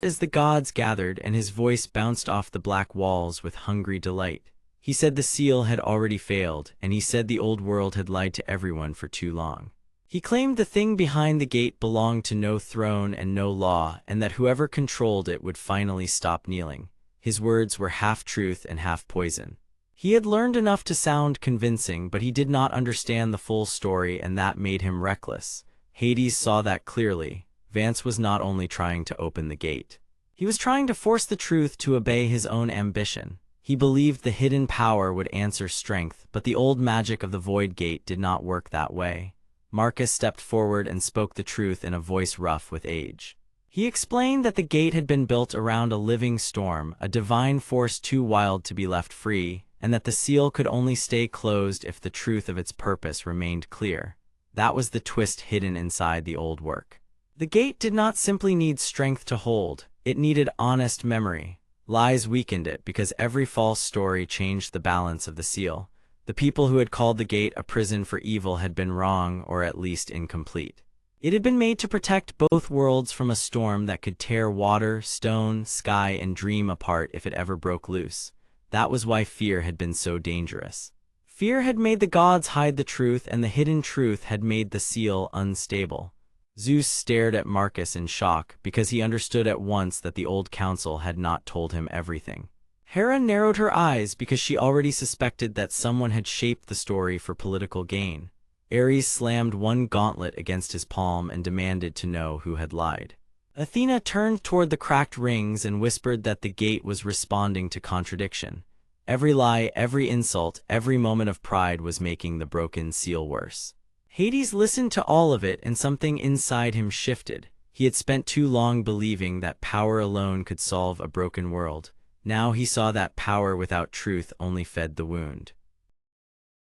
As the gods gathered and his voice bounced off the black walls with hungry delight, he said the seal had already failed, and he said the old world had lied to everyone for too long. He claimed the thing behind the gate belonged to no throne and no law, and that whoever controlled it would finally stop kneeling. His words were half truth and half poison. He had learned enough to sound convincing, but he did not understand the full story, and that made him reckless. Hades saw that clearly. Vance was not only trying to open the gate. He was trying to force the truth to obey his own ambition. He believed the hidden power would answer strength, but the old magic of the Void Gate did not work that way. Marcus stepped forward and spoke the truth in a voice rough with age. He explained that the gate had been built around a living storm, a divine force too wild to be left free, and that the seal could only stay closed if the truth of its purpose remained clear. That was the twist hidden inside the old work. The gate did not simply need strength to hold, it needed honest memory. Lies weakened it because every false story changed the balance of the seal. The people who had called the gate a prison for evil had been wrong, or at least incomplete. It had been made to protect both worlds from a storm that could tear water, stone, sky, and dream apart if it ever broke loose. That was why fear had been so dangerous. Fear had made the gods hide the truth, and the hidden truth had made the seal unstable. Zeus stared at Marcus in shock because he understood at once that the old council had not told him everything. Hera narrowed her eyes because she already suspected that someone had shaped the story for political gain. Ares slammed one gauntlet against his palm and demanded to know who had lied. Athena turned toward the cracked rings and whispered that the gate was responding to contradiction. Every lie, every insult, every moment of pride was making the broken seal worse. Hades listened to all of it, and something inside him shifted. He had spent too long believing that power alone could solve a broken world. Now he saw that power without truth only fed the wound.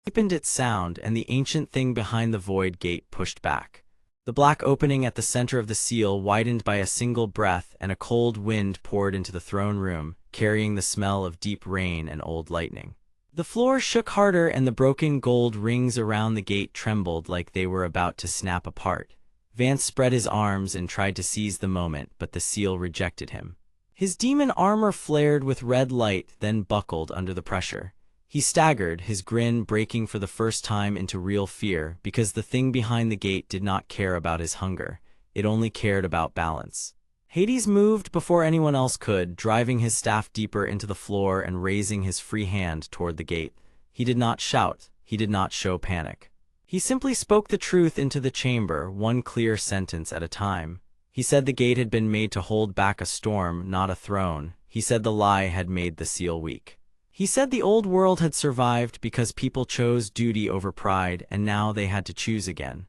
It deepened its sound, and the ancient thing behind the void gate pushed back. The black opening at the center of the seal widened by a single breath, and a cold wind poured into the throne room, carrying the smell of deep rain and old lightning. The floor shook harder, and the broken gold rings around the gate trembled like they were about to snap apart. Vance spread his arms and tried to seize the moment, but the seal rejected him. His demon armor flared with red light, then buckled under the pressure. He staggered, his grin breaking for the first time into real fear, because the thing behind the gate did not care about his hunger. It only cared about balance. Hades moved before anyone else could, driving his staff deeper into the floor and raising his free hand toward the gate. He did not shout. He did not show panic. He simply spoke the truth into the chamber, one clear sentence at a time. He said the gate had been made to hold back a storm, not a throne. He said the lie had made the seal weak. He said the old world had survived because people chose duty over pride, and now they had to choose again.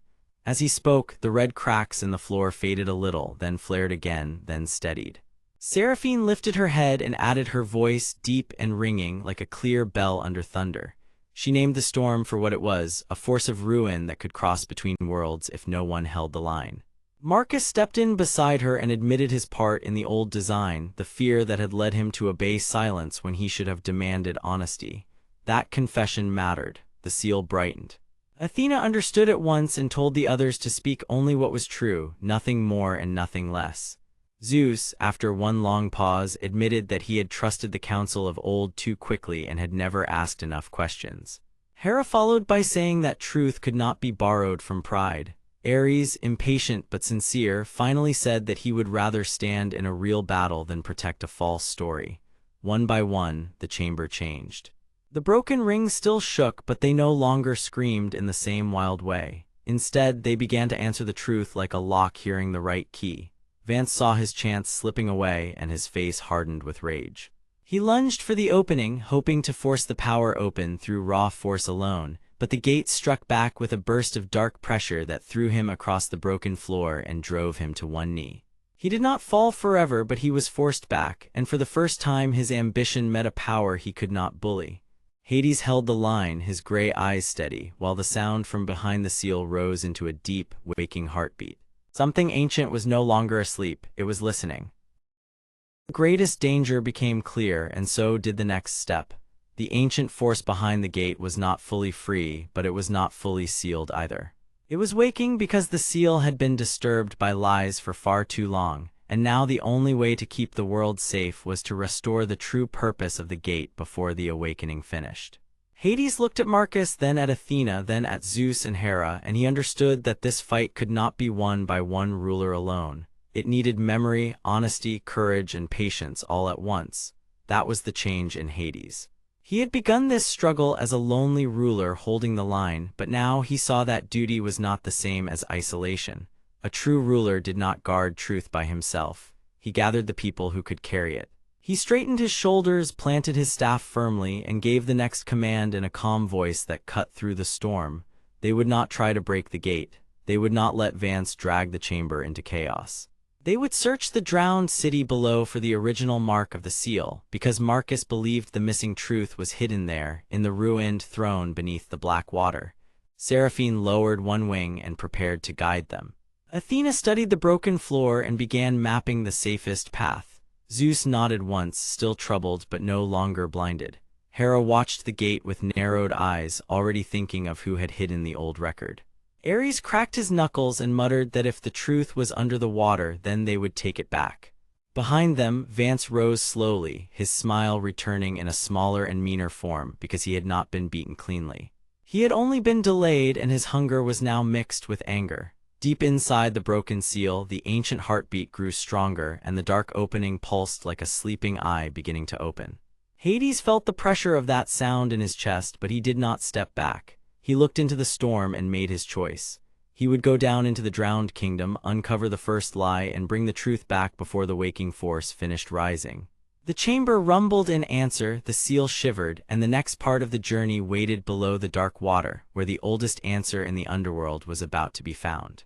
As he spoke, the red cracks in the floor faded a little, then flared again, then steadied. Seraphine lifted her head and added her voice, deep and ringing like a clear bell under thunder. She named the storm for what it was, a force of ruin that could cross between worlds if no one held the line. Marcus stepped in beside her and admitted his part in the old design, the fear that had led him to obey silence when he should have demanded honesty. That confession mattered. The seal brightened. Athena understood at once and told the others to speak only what was true, nothing more and nothing less. Zeus, after one long pause, admitted that he had trusted the council of old too quickly and had never asked enough questions. Hera followed by saying that truth could not be borrowed from pride. Ares, impatient but sincere, finally said that he would rather stand in a real battle than protect a false story. One by one, the chamber changed. The broken rings still shook, but they no longer screamed in the same wild way. Instead, they began to answer the truth like a lock hearing the right key. Vance saw his chance slipping away, and his face hardened with rage. He lunged for the opening, hoping to force the power open through raw force alone, but the gate struck back with a burst of dark pressure that threw him across the broken floor and drove him to one knee. He did not fall forever, but he was forced back, and for the first time his ambition met a power he could not bully. Hades held the line, his gray eyes steady, while the sound from behind the seal rose into a deep, waking heartbeat. Something ancient was no longer asleep, it was listening. The greatest danger became clear, and so did the next step. The ancient force behind the gate was not fully free, but it was not fully sealed either. It was waking because the seal had been disturbed by lies for far too long, and now the only way to keep the world safe was to restore the true purpose of the gate before the awakening finished. Hades looked at Marcus, then at Athena, then at Zeus and Hera, and he understood that this fight could not be won by one ruler alone. It needed memory, honesty, courage, and patience all at once. That was the change in Hades. He had begun this struggle as a lonely ruler holding the line, but now he saw that duty was not the same as isolation. A true ruler did not guard truth by himself. He gathered the people who could carry it. He straightened his shoulders, planted his staff firmly, and gave the next command in a calm voice that cut through the storm. They would not try to break the gate. They would not let Vance drag the chamber into chaos. They would search the drowned city below for the original mark of the seal, because Marcus believed the missing truth was hidden there, in the ruined throne beneath the black water. Seraphine lowered one wing and prepared to guide them. Athena studied the broken floor and began mapping the safest path. Zeus nodded once, still troubled but no longer blinded. Hera watched the gate with narrowed eyes, already thinking of who had hidden the old record. Ares cracked his knuckles and muttered that if the truth was under the water, then they would take it back. Behind them, Vance rose slowly, his smile returning in a smaller and meaner form because he had not been beaten cleanly. He had only been delayed, and his hunger was now mixed with anger. Deep inside the broken seal, the ancient heartbeat grew stronger, and the dark opening pulsed like a sleeping eye beginning to open. Hades felt the pressure of that sound in his chest, but he did not step back. He looked into the storm and made his choice. He would go down into the drowned kingdom, uncover the first lie, and bring the truth back before the waking force finished rising. The chamber rumbled in answer, the seal shivered, and the next part of the journey waited below the dark water, where the oldest answer in the underworld was about to be found.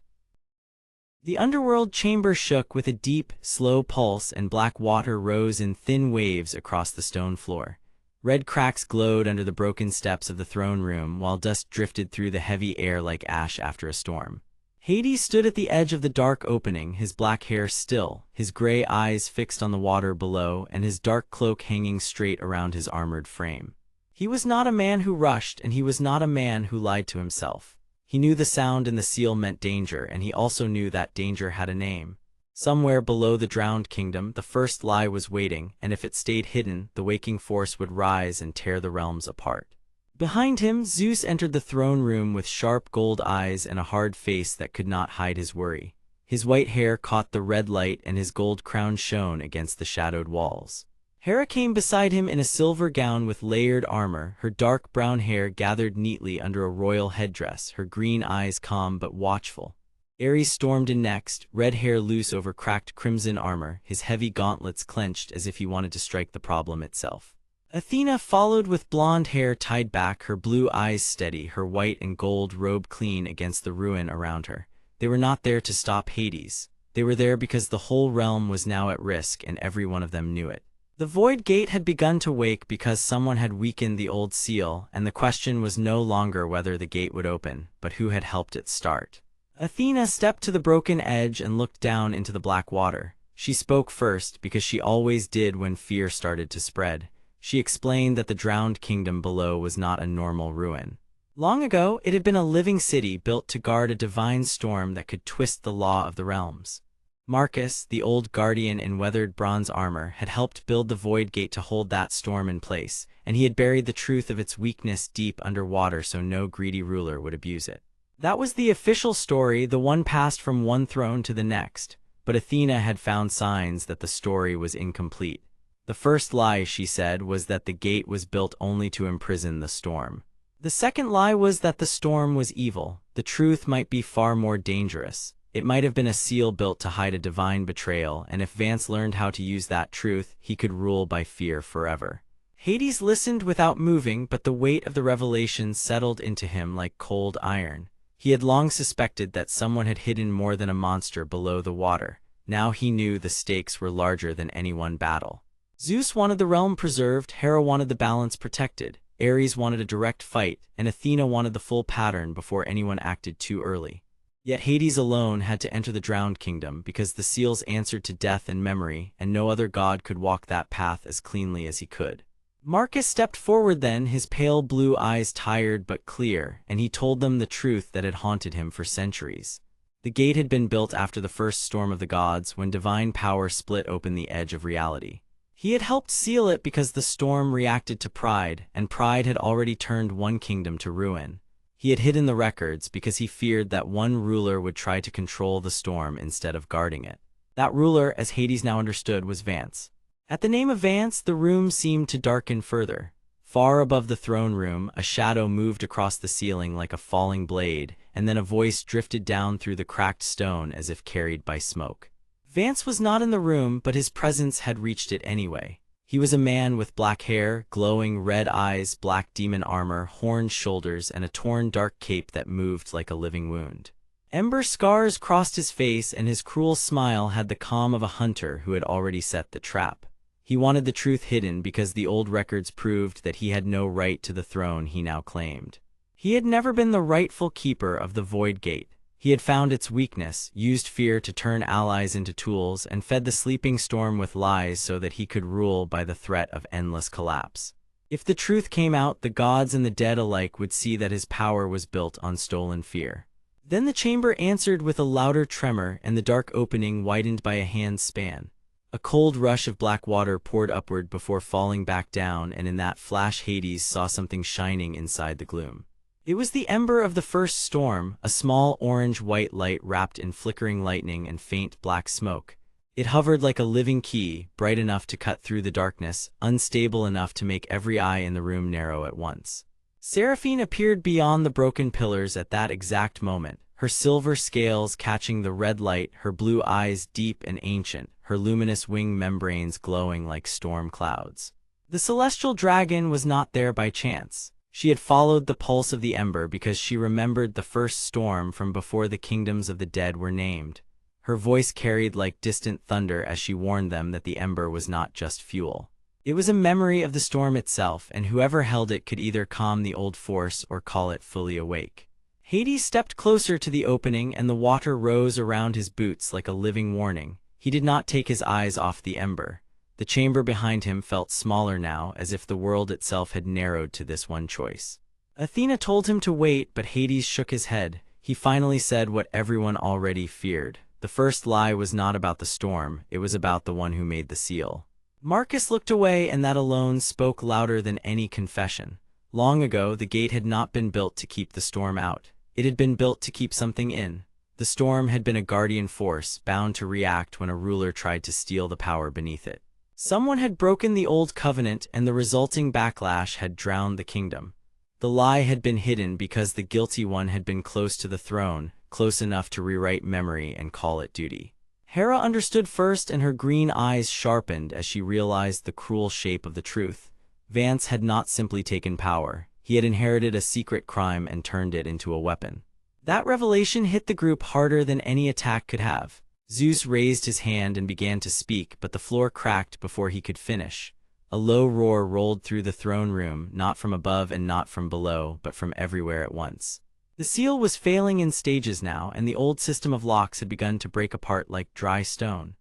The underworld chamber shook with a deep, slow pulse, and black water rose in thin waves across the stone floor. Red cracks glowed under the broken steps of the throne room, while dust drifted through the heavy air like ash after a storm. Hades stood at the edge of the dark opening, his black hair still, his gray eyes fixed on the water below, and his dark cloak hanging straight around his armored frame. He was not a man who rushed, and he was not a man who lied to himself. He knew the sound in the seal meant danger, and he also knew that danger had a name. Somewhere below the drowned kingdom, the first lie was waiting, and if it stayed hidden, the waking force would rise and tear the realms apart. Behind him, Zeus entered the throne room with sharp gold eyes and a hard face that could not hide his worry. His white hair caught the red light, and his gold crown shone against the shadowed walls. Hera came beside him in a silver gown with layered armor, her dark brown hair gathered neatly under a royal headdress, her green eyes calm but watchful. Ares stormed in next, red hair loose over cracked crimson armor, his heavy gauntlets clenched as if he wanted to strike the problem itself. Athena followed with blonde hair tied back, her blue eyes steady, her white and gold robe clean against the ruin around her. They were not there to stop Hades. They were there because the whole realm was now at risk, and every one of them knew it. The Void Gate had begun to wake because someone had weakened the old seal, and the question was no longer whether the gate would open, but who had helped it start. Athena stepped to the broken edge and looked down into the black water. She spoke first, because she always did when fear started to spread. She explained that the drowned kingdom below was not a normal ruin. Long ago, it had been a living city built to guard a divine storm that could twist the law of the realms. Marcus, the old guardian in weathered bronze armor, had helped build the Void Gate to hold that storm in place, and he had buried the truth of its weakness deep underwater so no greedy ruler would abuse it. That was the official story, the one passed from one throne to the next, but Athena had found signs that the story was incomplete. The first lie, she said, was that the gate was built only to imprison the storm. The second lie was that the storm was evil. The truth might be far more dangerous. It might have been a seal built to hide a divine betrayal, and if Vance learned how to use that truth, he could rule by fear forever. Hades listened without moving, but the weight of the revelation settled into him like cold iron. He had long suspected that someone had hidden more than a monster below the water. Now he knew the stakes were larger than any one battle. Zeus wanted the realm preserved, Hera wanted the balance protected, Ares wanted a direct fight, and Athena wanted the full pattern before anyone acted too early. Yet Hades alone had to enter the drowned kingdom because the seals answered to death and memory, and no other god could walk that path as cleanly as he could. Marcus stepped forward then, his pale blue eyes tired but clear, and he told them the truth that had haunted him for centuries. The gate had been built after the first storm of the gods, when divine power split open the edge of reality. He had helped seal it because the storm reacted to pride, and pride had already turned one kingdom to ruin. He had hidden the records because he feared that one ruler would try to control the storm instead of guarding it. That ruler, as Hades now understood, was Vance. At the name of Vance, the room seemed to darken further. Far above the throne room, a shadow moved across the ceiling like a falling blade, and then a voice drifted down through the cracked stone as if carried by smoke. Vance was not in the room, but his presence had reached it anyway. He was a man with black hair, glowing red eyes, black demon armor, horned shoulders, and a torn dark cape that moved like a living wound. Ember scars crossed his face, and his cruel smile had the calm of a hunter who had already set the trap. He wanted the truth hidden because the old records proved that he had no right to the throne he now claimed. He had never been the rightful keeper of the Void Gate. He had found its weakness, used fear to turn allies into tools, and fed the sleeping storm with lies so that he could rule by the threat of endless collapse. If the truth came out, the gods and the dead alike would see that his power was built on stolen fear. Then the chamber answered with a louder tremor, and the dark opening widened by a hand's span. A cold rush of black water poured upward before falling back down, and in that flash Hades saw something shining inside the gloom. It was the ember of the first storm, a small orange-white light wrapped in flickering lightning and faint black smoke. It hovered like a living key, bright enough to cut through the darkness, unstable enough to make every eye in the room narrow at once. Seraphine appeared beyond the broken pillars at that exact moment, her silver scales catching the red light, her blue eyes deep and ancient, her luminous wing membranes glowing like storm clouds. The celestial dragon was not there by chance. She had followed the pulse of the ember because she remembered the first storm from before the kingdoms of the dead were named. Her voice carried like distant thunder as she warned them that the ember was not just fuel. It was a memory of the storm itself, and whoever held it could either calm the old force or call it fully awake. Hades stepped closer to the opening, and the water rose around his boots like a living warning. He did not take his eyes off the ember. The chamber behind him felt smaller now, as if the world itself had narrowed to this one choice. Athena told him to wait, but Hades shook his head. He finally said what everyone already feared. The first lie was not about the storm, it was about the one who made the seal. Marcus looked away, and that alone spoke louder than any confession. Long ago, the gate had not been built to keep the storm out. It had been built to keep something in. The storm had been a guardian force, bound to react when a ruler tried to steal the power beneath it. Someone had broken the old covenant, and the resulting backlash had drowned the kingdom. The lie had been hidden because the guilty one had been close to the throne, close enough to rewrite memory and call it duty. Hera understood first, and her green eyes sharpened as she realized the cruel shape of the truth. Vance had not simply taken power. He had inherited a secret crime and turned it into a weapon. That revelation hit the group harder than any attack could have. Zeus raised his hand and began to speak, but the floor cracked before he could finish. A low roar rolled through the throne room, not from above and not from below, but from everywhere at once. The seal was failing in stages now, and the old system of locks had begun to break apart like dry stone.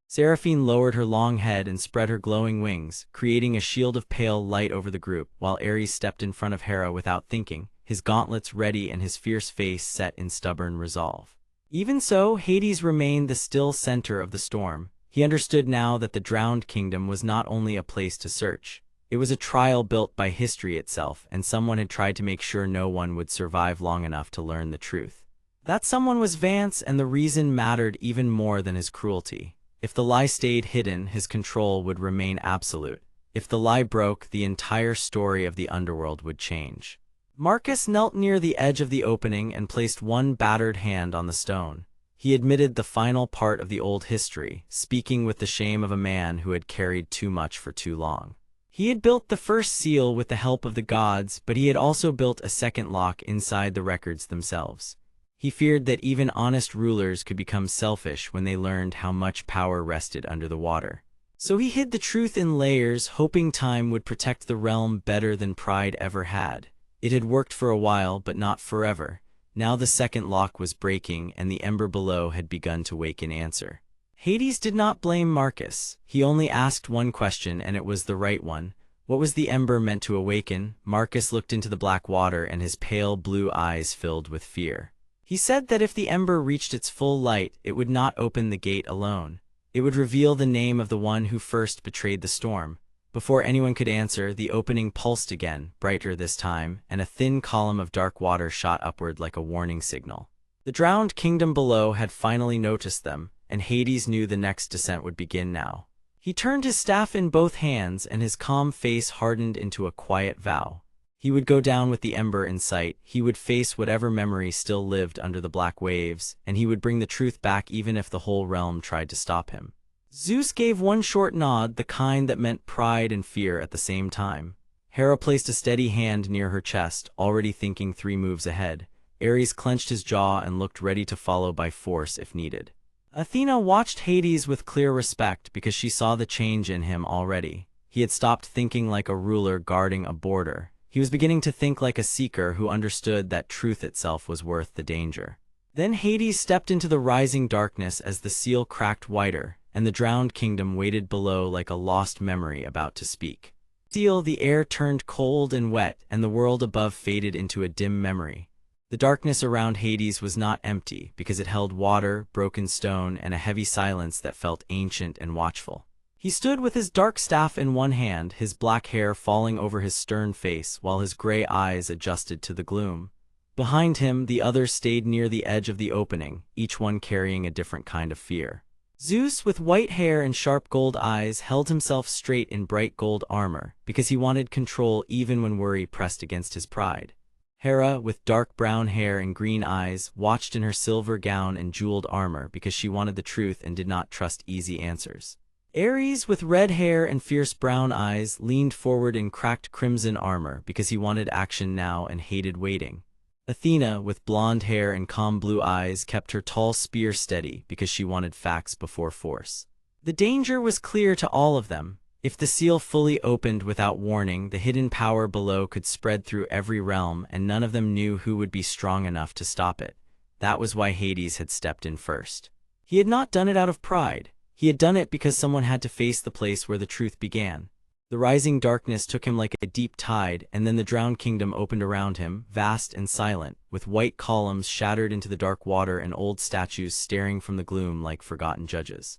Seraphine lowered her long head and spread her glowing wings, creating a shield of pale light over the group, while Ares stepped in front of Hera without thinking, his gauntlets ready and his fierce face set in stubborn resolve. Even so, Hades remained the still center of the storm. He understood now that the drowned kingdom was not only a place to search. It was a trial built by history itself, and someone had tried to make sure no one would survive long enough to learn the truth. That someone was Vance, and the reason mattered even more than his cruelty. If the lie stayed hidden, his control would remain absolute. If the lie broke, the entire story of the underworld would change. Marcus knelt near the edge of the opening and placed one battered hand on the stone. He admitted the final part of the old history, speaking with the shame of a man who had carried too much for too long. He had built the first seal with the help of the gods, but he had also built a second lock inside the records themselves. He feared that even honest rulers could become selfish when they learned how much power rested under the water. So he hid the truth in layers, hoping time would protect the realm better than pride ever had. It had worked for a while, but not forever. Now the second lock was breaking, and the ember below had begun to wake in answer. Hades did not blame Marcus. He only asked one question, and it was the right one. What was the ember meant to awaken? Marcus looked into the black water, and his pale blue eyes filled with fear. He said that if the ember reached its full light, it would not open the gate alone. It would reveal the name of the one who first betrayed the storm. Before anyone could answer, the opening pulsed again, brighter this time, and a thin column of dark water shot upward like a warning signal. The drowned kingdom below had finally noticed them, and Hades knew the next descent would begin now. He turned his staff in both hands, and his calm face hardened into a quiet vow. He would go down with the ember in sight, he would face whatever memory still lived under the black waves, and he would bring the truth back even if the whole realm tried to stop him. Zeus gave one short nod, the kind that meant pride and fear at the same time. Hera placed a steady hand near her chest, already thinking 3 moves ahead. Ares clenched his jaw and looked ready to follow by force if needed. Athena watched Hades with clear respect because she saw the change in him already. He had stopped thinking like a ruler guarding a border. He was beginning to think like a seeker who understood that truth itself was worth the danger. Then Hades stepped into the rising darkness as the seal cracked wider, and the drowned kingdom waited below like a lost memory about to speak. Still, the air turned cold and wet, and the world above faded into a dim memory. The darkness around Hades was not empty, because it held water, broken stone, and a heavy silence that felt ancient and watchful. He stood with his dark staff in one hand, his black hair falling over his stern face, while his gray eyes adjusted to the gloom. Behind him, the others stayed near the edge of the opening, each one carrying a different kind of fear. Zeus, with white hair and sharp gold eyes, held himself straight in bright gold armor, because he wanted control even when worry pressed against his pride. Hera, with dark brown hair and green eyes, watched in her silver gown and jeweled armor because she wanted the truth and did not trust easy answers. Ares, with red hair and fierce brown eyes, leaned forward in cracked crimson armor because he wanted action now and hated waiting. Athena, with blonde hair and calm blue eyes, kept her tall spear steady because she wanted facts before force. The danger was clear to all of them. If the seal fully opened without warning, the hidden power below could spread through every realm, and none of them knew who would be strong enough to stop it. That was why Hades had stepped in first. He had not done it out of pride. He had done it because someone had to face the place where the truth began. The rising darkness took him like a deep tide, and then the drowned kingdom opened around him, vast and silent, with white columns shattered into the dark water and old statues staring from the gloom like forgotten judges.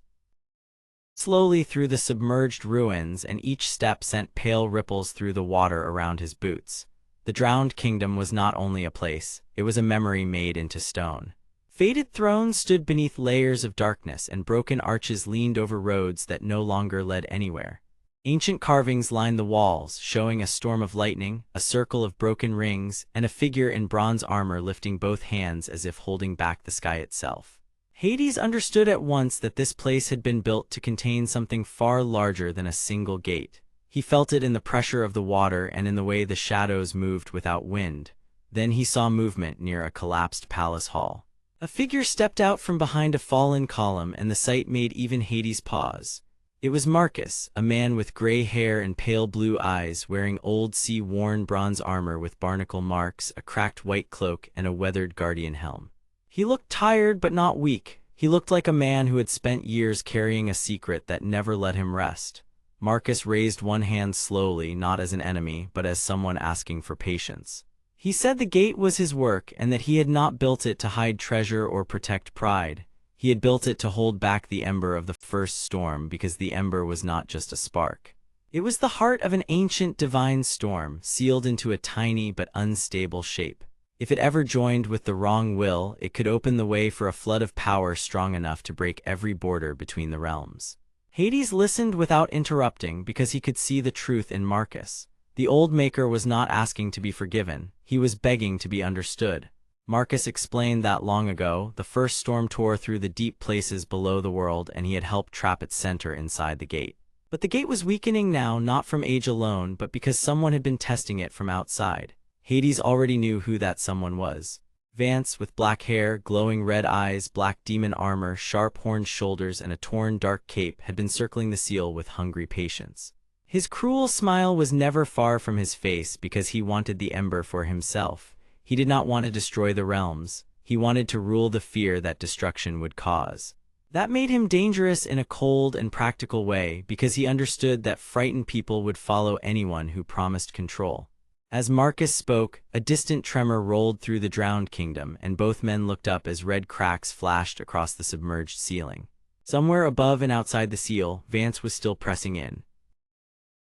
Slowly through the submerged ruins, and each step sent pale ripples through the water around his boots. The drowned kingdom was not only a place, it was a memory made into stone. Faded thrones stood beneath layers of darkness, and broken arches leaned over roads that no longer led anywhere. Ancient carvings lined the walls, showing a storm of lightning, a circle of broken rings, and a figure in bronze armor lifting both hands as if holding back the sky itself. Hades understood at once that this place had been built to contain something far larger than a single gate. He felt it in the pressure of the water and in the way the shadows moved without wind. Then he saw movement near a collapsed palace hall. A figure stepped out from behind a fallen column, and the sight made even Hades pause. It was Marcus, a man with gray hair and pale blue eyes, wearing old sea-worn bronze armor with barnacle marks, a cracked white cloak, and a weathered guardian helm. He looked tired but not weak. He looked like a man who had spent years carrying a secret that never let him rest. Marcus raised one hand slowly, not as an enemy, but as someone asking for patience. He said the gate was his work, and that he had not built it to hide treasure or protect pride. He had built it to hold back the ember of the first storm, because the ember was not just a spark. It was the heart of an ancient divine storm, sealed into a tiny but unstable shape. If it ever joined with the wrong will, it could open the way for a flood of power strong enough to break every border between the realms. Hades listened without interrupting because he could see the truth in Marcus. The old maker was not asking to be forgiven, he was begging to be understood. Marcus explained that long ago, the first storm tore through the deep places below the world, and he had helped trap its center inside the gate. But the gate was weakening now, not from age alone, but because someone had been testing it from outside. Hades already knew who that someone was. Vance, with black hair, glowing red eyes, black demon armor, sharp horned shoulders, and a torn dark cape, had been circling the seal with hungry patience. His cruel smile was never far from his face because he wanted the ember for himself. He did not want to destroy the realms. He wanted to rule the fear that destruction would cause. That made him dangerous in a cold and practical way because he understood that frightened people would follow anyone who promised control. As Marcus spoke, a distant tremor rolled through the drowned kingdom, and both men looked up as red cracks flashed across the submerged ceiling. Somewhere above and outside the seal, Vance was still pressing in.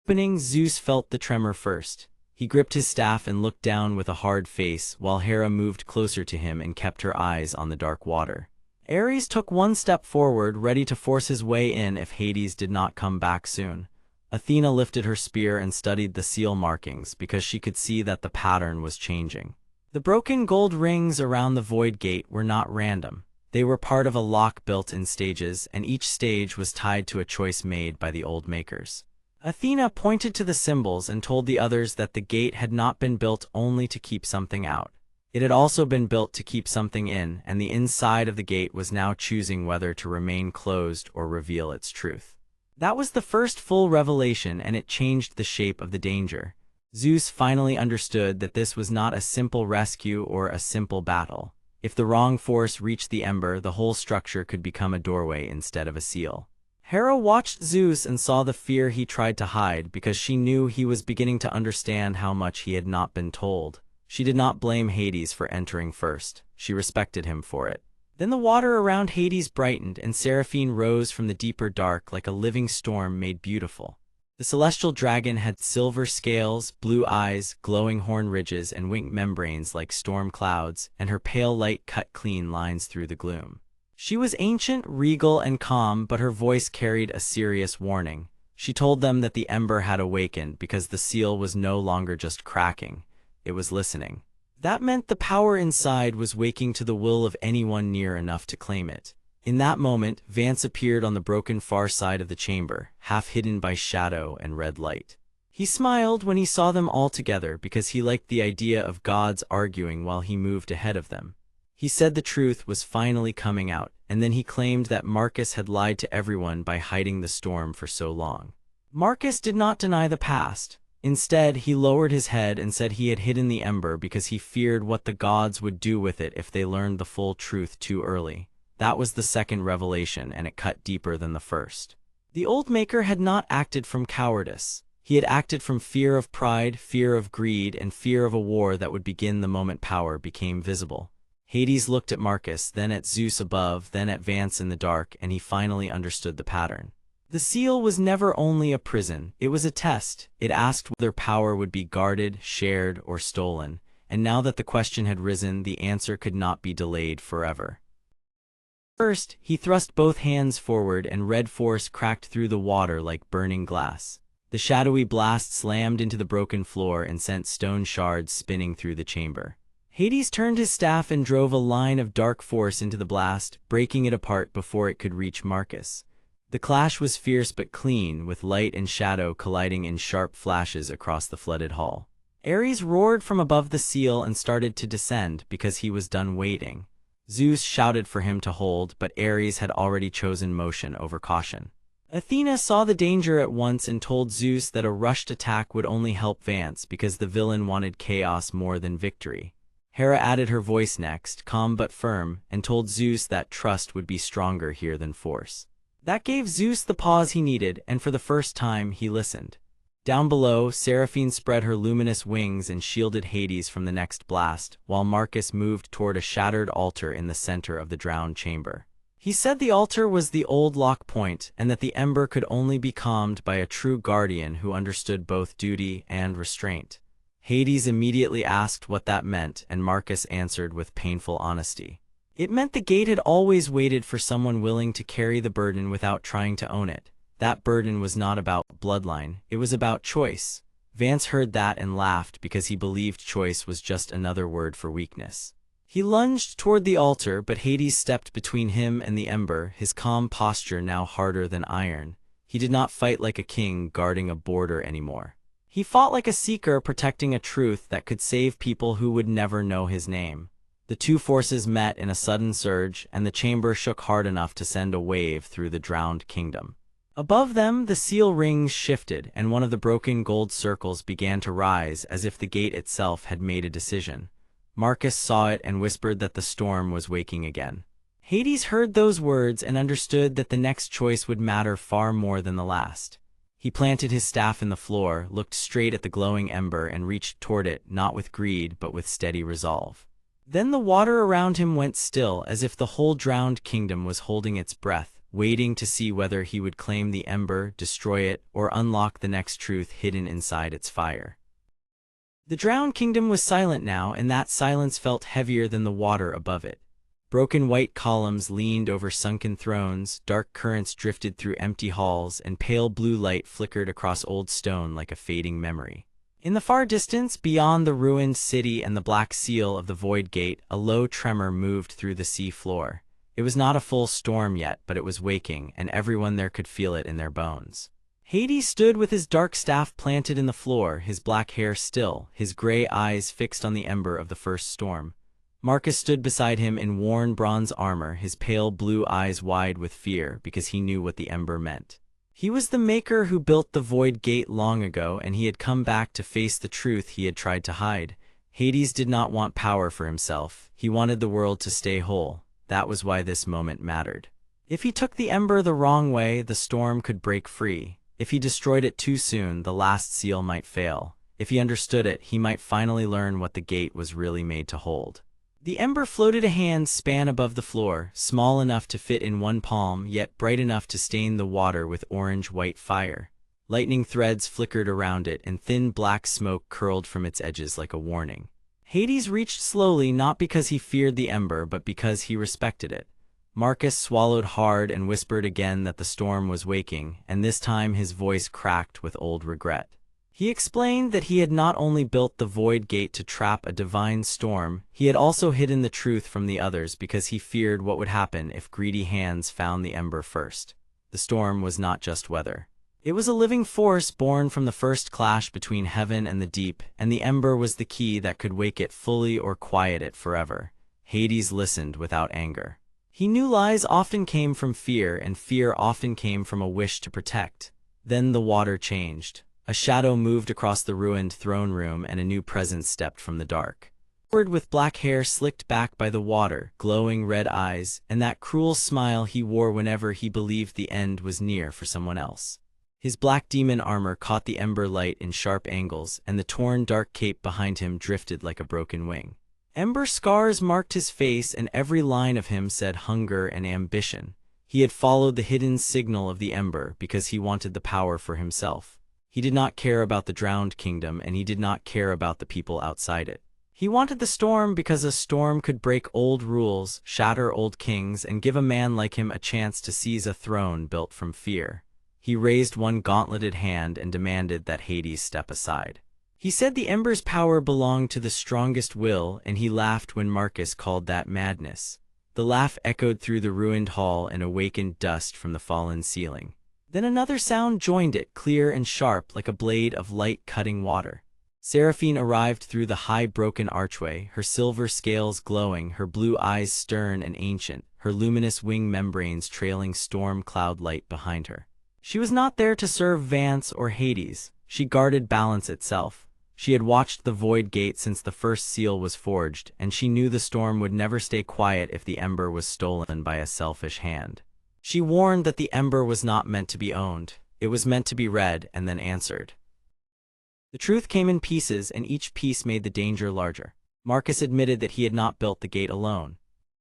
Opening, Zeus felt the tremor first. He gripped his staff and looked down with a hard face, while Hera moved closer to him and kept her eyes on the dark water. Ares took one step forward, ready to force his way in if Hades did not come back soon. Athena lifted her spear and studied the seal markings because she could see that the pattern was changing. The broken gold rings around the void gate were not random. They were part of a lock built in stages, and each stage was tied to a choice made by the old makers. Athena pointed to the symbols and told the others that the gate had not been built only to keep something out. It had also been built to keep something in, and the inside of the gate was now choosing whether to remain closed or reveal its truth. That was the first full revelation, and it changed the shape of the danger. Zeus finally understood that this was not a simple rescue or a simple battle. If the wrong force reached the Ember, the whole structure could become a doorway instead of a seal. Hera watched Zeus and saw the fear he tried to hide because she knew he was beginning to understand how much he had not been told. She did not blame Hades for entering first. She respected him for it. Then the water around Hades brightened, and Seraphine rose from the deeper dark like a living storm made beautiful. The celestial dragon had silver scales, blue eyes, glowing horn ridges, and wing membranes like storm clouds, and her pale light cut clean lines through the gloom. She was ancient, regal, and calm, but her voice carried a serious warning. She told them that the Ember had awakened because the seal was no longer just cracking, it was listening. That meant the power inside was waking to the will of anyone near enough to claim it. In that moment, Vance appeared on the broken far side of the chamber, half hidden by shadow and red light. He smiled when he saw them all together because he liked the idea of gods arguing while he moved ahead of them. He said the truth was finally coming out, and then he claimed that Marcus had lied to everyone by hiding the storm for so long. Marcus did not deny the past. Instead, he lowered his head and said he had hidden the Ember because he feared what the gods would do with it if they learned the full truth too early. That was the second revelation, and it cut deeper than the first. The Old Maker had not acted from cowardice. He had acted from fear of pride, fear of greed, and fear of a war that would begin the moment power became visible. Hades looked at Marcus, then at Zeus above, then at Vance in the dark, and he finally understood the pattern. The seal was never only a prison, it was a test. It asked whether power would be guarded, shared, or stolen, and now that the question had risen, the answer could not be delayed forever. First, he thrust both hands forward and red force cracked through the water like burning glass. The shadowy blast slammed into the broken floor and sent stone shards spinning through the chamber. Hades turned his staff and drove a line of dark force into the blast, breaking it apart before it could reach Marcus. The clash was fierce but clean, with light and shadow colliding in sharp flashes across the flooded hall. Ares roared from above the seal and started to descend because he was done waiting. Zeus shouted for him to hold, but Ares had already chosen motion over caution. Athena saw the danger at once and told Zeus that a rushed attack would only help Vance because the villain wanted chaos more than victory. Hera added her voice next, calm but firm, and told Zeus that trust would be stronger here than force. That gave Zeus the pause he needed, and for the first time he listened. Down below, Seraphine spread her luminous wings and shielded Hades from the next blast, while Marcus moved toward a shattered altar in the center of the drowned chamber. He said the altar was the old lock point, and that the Ember could only be calmed by a true guardian who understood both duty and restraint. Hades immediately asked what that meant, and Marcus answered with painful honesty. It meant the gate had always waited for someone willing to carry the burden without trying to own it. That burden was not about bloodline, it was about choice. Vance heard that and laughed because he believed choice was just another word for weakness. He lunged toward the altar, but Hades stepped between him and the Ember, his calm posture now harder than iron. He did not fight like a king guarding a border anymore. He fought like a seeker protecting a truth that could save people who would never know his name. The two forces met in a sudden surge, and the chamber shook hard enough to send a wave through the drowned kingdom. Above them, the seal rings shifted, and one of the broken gold circles began to rise as if the gate itself had made a decision. Marcus saw it and whispered that the storm was waking again. Hades heard those words and understood that the next choice would matter far more than the last. He planted his staff in the floor, looked straight at the glowing Ember, and reached toward it, not with greed but with steady resolve. Then the water around him went still, as if the whole drowned kingdom was holding its breath, waiting to see whether he would claim the Ember, destroy it, or unlock the next truth hidden inside its fire. The drowned kingdom was silent now, and that silence felt heavier than the water above it. Broken white columns leaned over sunken thrones, dark currents drifted through empty halls, and pale blue light flickered across old stone like a fading memory. In the far distance, beyond the ruined city and the black seal of the void gate, a low tremor moved through the sea floor. It was not a full storm yet, but it was waking, and everyone there could feel it in their bones. Hades stood with his dark staff planted in the floor, his black hair still, his gray eyes fixed on the Ember of the first storm. Marcus stood beside him in worn bronze armor, his pale blue eyes wide with fear because he knew what the Ember meant. He was the maker who built the void gate long ago, and he had come back to face the truth he had tried to hide. Hades did not want power for himself. He wanted the world to stay whole. That was why this moment mattered. If he took the Ember the wrong way, the storm could break free. If he destroyed it too soon, the last seal might fail. If he understood it, he might finally learn what the gate was really made to hold. The Ember floated a hand's span above the floor, small enough to fit in one palm, yet bright enough to stain the water with orange-white fire. Lightning threads flickered around it, and thin black smoke curled from its edges like a warning. Hades reached slowly, not because he feared the Ember, but because he respected it. Marcus swallowed hard and whispered again that the storm was waking, and this time his voice cracked with old regret. He explained that he had not only built the Void Gate to trap a divine storm, he had also hidden the truth from the others because he feared what would happen if greedy hands found the Ember first. The storm was not just weather. It was a living force born from the first clash between heaven and the deep, and the Ember was the key that could wake it fully or quiet it forever. Hades listened without anger. He knew lies often came from fear, and fear often came from a wish to protect. Then the water changed. A shadow moved across the ruined throne room, and a new presence stepped from the dark. Forward with black hair slicked back by the water, glowing red eyes, and that cruel smile he wore whenever he believed the end was near for someone else. His black demon armor caught the Ember light in sharp angles, and the torn dark cape behind him drifted like a broken wing. Ember scars marked his face, and every line of him said hunger and ambition. He had followed the hidden signal of the Ember because he wanted the power for himself. He did not care about the drowned kingdom, and he did not care about the people outside it. He wanted the storm because a storm could break old rules, shatter old kings, and give a man like him a chance to seize a throne built from fear. He raised one gauntleted hand and demanded that Hades step aside. He said the Ember's power belonged to the strongest will, and he laughed when Marcus called that madness. The laugh echoed through the ruined hall and awakened dust from the fallen ceiling. Then another sound joined it, clear and sharp like a blade of light cutting water. Seraphine arrived through the high broken archway, her silver scales glowing, her blue eyes stern and ancient, her luminous wing membranes trailing storm cloud light behind her. She was not there to serve Vance or Hades. She guarded balance itself. She had watched the Void Gate since the first seal was forged, and she knew the storm would never stay quiet if the Ember was stolen by a selfish hand. She warned that the Ember was not meant to be owned. It was meant to be read and then answered. The truth came in pieces, and each piece made the danger larger. Marcus admitted that he had not built the gate alone.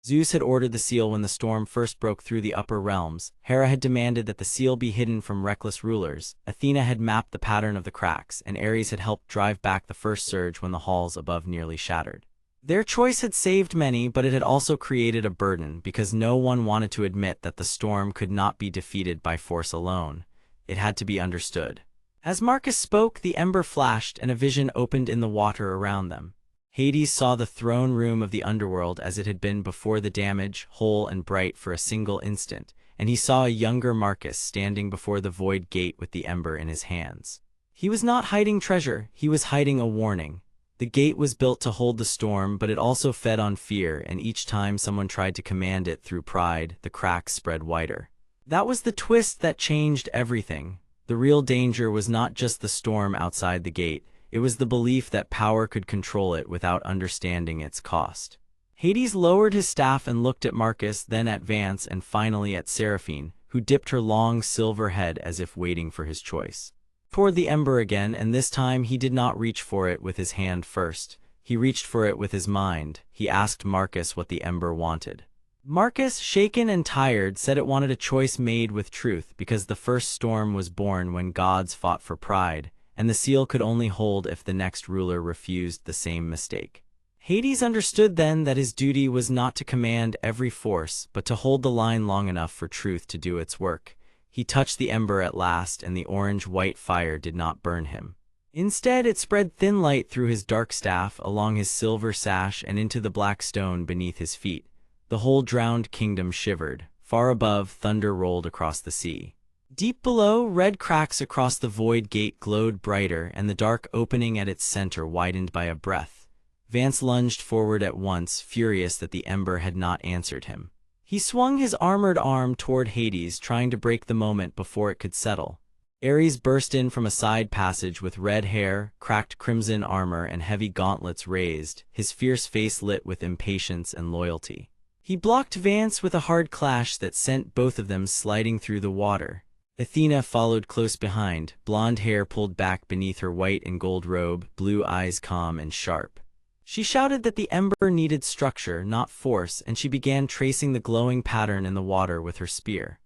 Zeus had ordered the seal when the storm first broke through the upper realms. Hera had demanded that the seal be hidden from reckless rulers. Athena had mapped the pattern of the cracks, and Ares had helped drive back the first surge when the halls above nearly shattered. Their choice had saved many, but it had also created a burden, because no one wanted to admit that the storm could not be defeated by force alone. It had to be understood. As Marcus spoke, the Ember flashed, and a vision opened in the water around them. Hades saw the throne room of the underworld as it had been before the damage, whole and bright for a single instant, and he saw a younger Marcus standing before the Void Gate with the Ember in his hands. He was not hiding treasure, he was hiding a warning. The gate was built to hold the storm, but it also fed on fear, and each time someone tried to command it through pride, the cracks spread wider. That was the twist that changed everything. The real danger was not just the storm outside the gate. It was the belief that power could control it without understanding its cost. Hades lowered his staff and looked at Marcus, then at Vance, and finally at Seraphine, who dipped her long silver head as if waiting for his choice. Toward the Ember again, and this time he did not reach for it with his hand first. He reached for it with his mind. He asked Marcus what the Ember wanted. Marcus, shaken and tired, said it wanted a choice made with truth, because the first storm was born when gods fought for pride, and the seal could only hold if the next ruler refused the same mistake. Hades understood then that his duty was not to command every force, but to hold the line long enough for truth to do its work. He touched the Ember at last, and the orange-white fire did not burn him. Instead, it spread thin light through his dark staff, along his silver sash, and into the black stone beneath his feet. The whole drowned kingdom shivered. Far above, thunder rolled across the sea. Deep below, red cracks across the Void Gate glowed brighter, and the dark opening at its center widened by a breath. Vance lunged forward at once, furious that the Ember had not answered him. He swung his armored arm toward Hades, trying to break the moment before it could settle. Ares burst in from a side passage with red hair, cracked crimson armor, and heavy gauntlets raised, his fierce face lit with impatience and loyalty. He blocked Vance with a hard clash that sent both of them sliding through the water. Athena followed close behind, blonde hair pulled back beneath her white and gold robe, blue eyes calm and sharp. She shouted that the ember needed structure, not force, and she began tracing the glowing pattern in the water with her spear.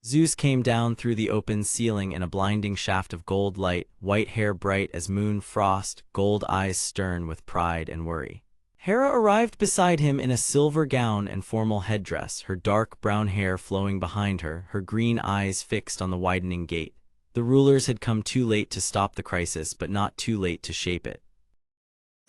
Zeus came down through the open ceiling in a blinding shaft of gold light, white hair bright as moon frost, gold eyes stern with pride and worry. Hera arrived beside him in a silver gown and formal headdress, her dark brown hair flowing behind her, her green eyes fixed on the widening gate. The rulers had come too late to stop the crisis, but not too late to shape it.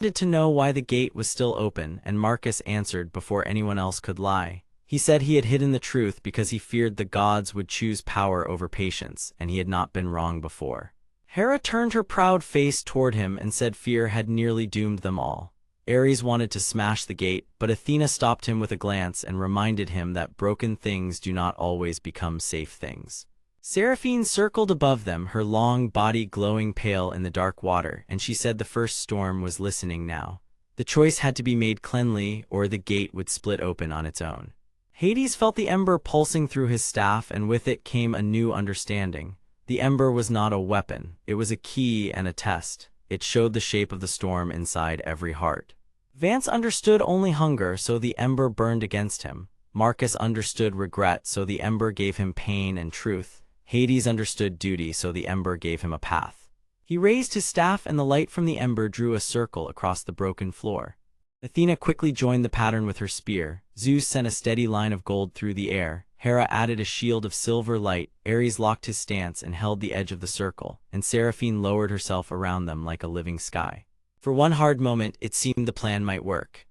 He wanted to know why the gate was still open, and Marcus answered before anyone else could lie. He said he had hidden the truth because he feared the gods would choose power over patience, and he had not been wrong before. Hera turned her proud face toward him and said fear had nearly doomed them all. Ares wanted to smash the gate, but Athena stopped him with a glance and reminded him that broken things do not always become safe things. Seraphine circled above them, her long body glowing pale in the dark water, and she said the first storm was listening now. The choice had to be made cleanly, or the gate would split open on its own. Hades felt the ember pulsing through his staff, and with it came a new understanding. The ember was not a weapon, it was a key and a test. It showed the shape of the storm inside every heart. Vance understood only hunger, so the ember burned against him. Marcus understood regret, so the ember gave him pain and truth. Hades understood duty, so the ember gave him a path. He raised his staff, and the light from the ember drew a circle across the broken floor. Athena quickly joined the pattern with her spear. Zeus sent a steady line of gold through the air. Hera added a shield of silver light. Ares locked his stance and held the edge of the circle, and Seraphine lowered herself around them like a living sky. For one hard moment, it seemed the plan might work.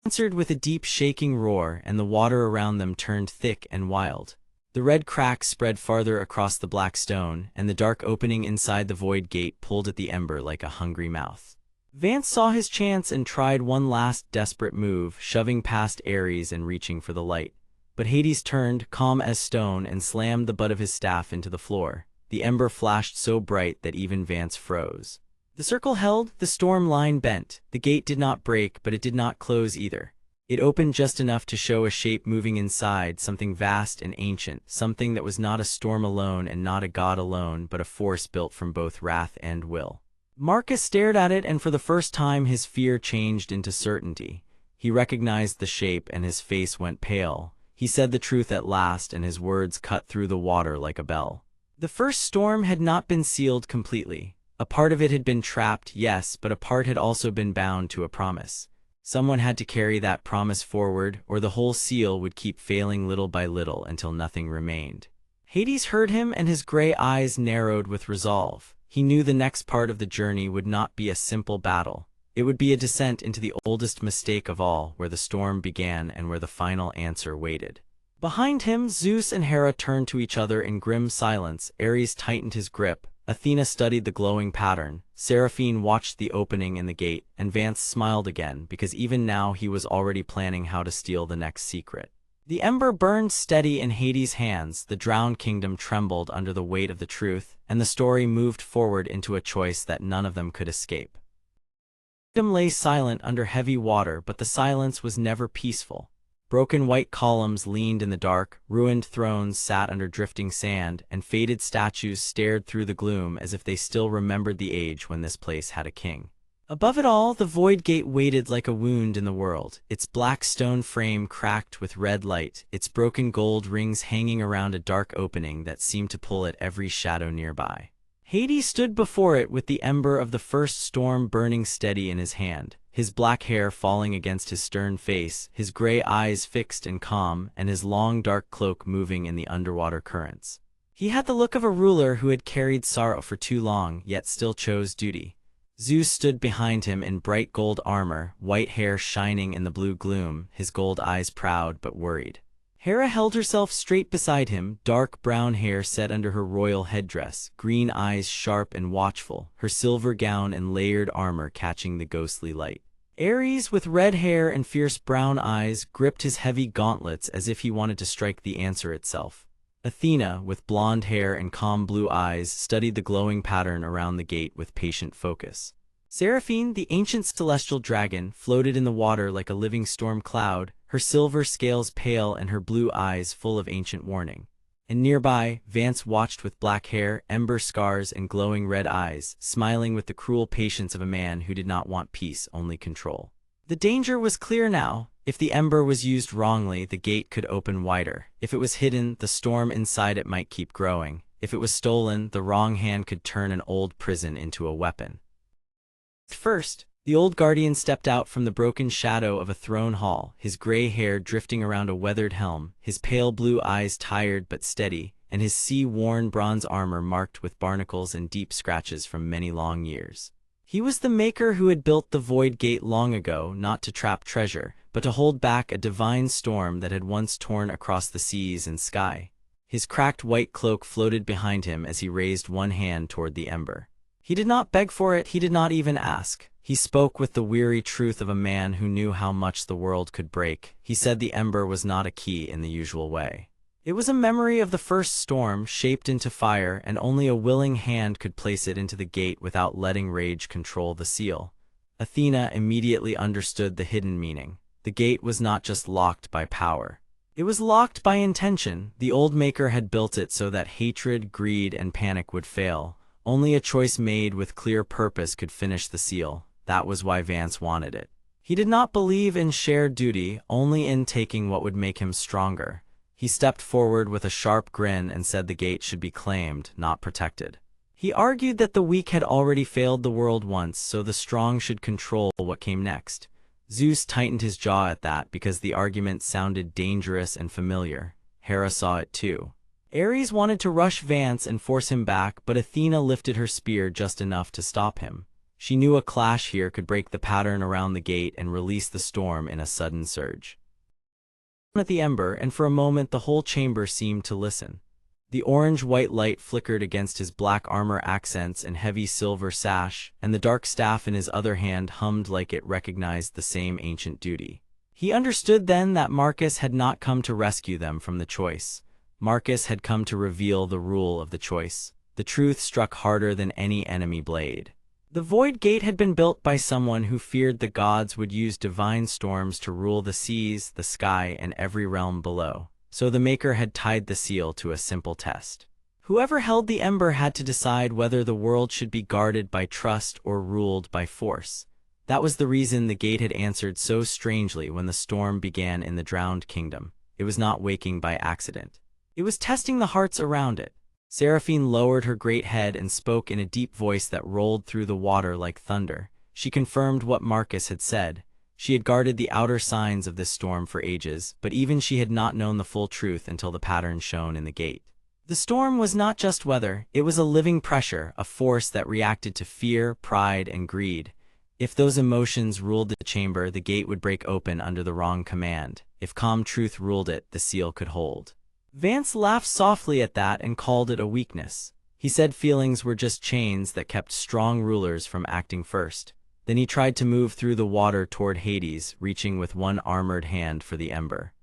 Answered with a deep shaking roar, and the water around them turned thick and wild. The red cracks spread farther across the black stone, and the dark opening inside the void gate pulled at the ember like a hungry mouth. Vance saw his chance and tried one last desperate move, shoving past Ares and reaching for the light. But Hades turned, calm as stone, and slammed the butt of his staff into the floor. The ember flashed so bright that even Vance froze. The circle held, the storm line bent. The gate did not break, but it did not close either. It opened just enough to show a shape moving inside, something vast and ancient, something that was not a storm alone and not a god alone, but a force built from both wrath and will. Marcus stared at it, and for the first time his fear changed into certainty. He recognized the shape, and his face went pale. He said the truth at last, and his words cut through the water like a bell. The first storm had not been sealed completely. A part of it had been trapped, yes, but a part had also been bound to a promise. Someone had to carry that promise forward, or the whole seal would keep failing little by little until nothing remained. Hades heard him, and his gray eyes narrowed with resolve. He knew the next part of the journey would not be a simple battle. It would be a descent into the oldest mistake of all, where the storm began and where the final answer waited. Behind him, Zeus and Hera turned to each other in grim silence. Ares tightened his grip. Athena studied the glowing pattern. Seraphine watched the opening in the gate, and Vance smiled again, because even now he was already planning how to steal the next secret. The ember burned steady in Hades' hands, the drowned kingdom trembled under the weight of the truth, and the story moved forward into a choice that none of them could escape. The kingdom lay silent under heavy water, but the silence was never peaceful. Broken white columns leaned in the dark, ruined thrones sat under drifting sand, and faded statues stared through the gloom as if they still remembered the age when this place had a king. Above it all, the void gate waited like a wound in the world, its black stone frame cracked with red light, its broken gold rings hanging around a dark opening that seemed to pull at every shadow nearby. Hades stood before it with the ember of the first storm burning steady in his hand, his black hair falling against his stern face, his gray eyes fixed and calm, and his long dark cloak moving in the underwater currents. He had the look of a ruler who had carried sorrow for too long, yet still chose duty. Zeus stood behind him in bright gold armor, white hair shining in the blue gloom, his gold eyes proud but worried. Hera held herself straight beside him, dark brown hair set under her royal headdress, green eyes sharp and watchful, her silver gown and layered armor catching the ghostly light. Ares, with red hair and fierce brown eyes, gripped his heavy gauntlets as if he wanted to strike the answer itself. Athena, with blonde hair and calm blue eyes, studied the glowing pattern around the gate with patient focus. Seraphine, the ancient celestial dragon, floated in the water like a living storm cloud, her silver scales pale and her blue eyes full of ancient warning. And nearby, Vance watched with black hair, ember scars, and glowing red eyes, smiling with the cruel patience of a man who did not want peace, only control. The danger was clear now. If the ember was used wrongly, the gate could open wider. If it was hidden, the storm inside it might keep growing. If it was stolen, the wrong hand could turn an old prison into a weapon. First, the old guardian stepped out from the broken shadow of a throne hall, his gray hair drifting around a weathered helm, his pale blue eyes tired but steady, and his sea-worn bronze armor marked with barnacles and deep scratches from many long years. He was the maker who had built the Void Gate long ago, not to trap treasure, but to hold back a divine storm that had once torn across the seas and sky. His cracked white cloak floated behind him as he raised one hand toward the ember. He did not beg for it, he did not even ask. He spoke with the weary truth of a man who knew how much the world could break. He said the ember was not a key in the usual way. It was a memory of the first storm, shaped into fire, and only a willing hand could place it into the gate without letting rage control the seal. Athena immediately understood the hidden meaning. The gate was not just locked by power. It was locked by intention. The old maker had built it so that hatred, greed, and panic would fail. Only a choice made with clear purpose could finish the seal. That was why Vance wanted it. He did not believe in shared duty, only in taking what would make him stronger. He stepped forward with a sharp grin and said the gate should be claimed, not protected. He argued that the weak had already failed the world once, so the strong should control what came next. Zeus tightened his jaw at that because the argument sounded dangerous and familiar. Hera saw it too. Ares wanted to rush Vance and force him back, but Athena lifted her spear just enough to stop him. She knew a clash here could break the pattern around the gate and release the storm in a sudden surge. At the ember, and for a moment the whole chamber seemed to listen. The orange-white light flickered against his black armor accents and heavy silver sash, and the dark staff in his other hand hummed like it recognized the same ancient duty. He understood then that Marcus had not come to rescue them from the choice. Marcus had come to reveal the rule of the choice. The truth struck harder than any enemy blade. The Void Gate had been built by someone who feared the gods would use divine storms to rule the seas, the sky, and every realm below. So the Maker had tied the seal to a simple test. Whoever held the ember had to decide whether the world should be guarded by trust or ruled by force. That was the reason the gate had answered so strangely when the storm began in the drowned kingdom. It was not waking by accident. It was testing the hearts around it. Seraphine lowered her great head and spoke in a deep voice that rolled through the water like thunder. She confirmed what Marcus had said. She had guarded the outer signs of this storm for ages, but even she had not known the full truth until the pattern shown in the gate. The storm was not just weather, it was a living pressure, a force that reacted to fear, pride, and greed. If those emotions ruled the chamber, the gate would break open under the wrong command. If calm truth ruled it, the seal could hold. Vance laughed softly at that and called it a weakness. He said feelings were just chains that kept strong rulers from acting first. Then he tried to move through the water toward Hades, reaching with one armored hand for the ember.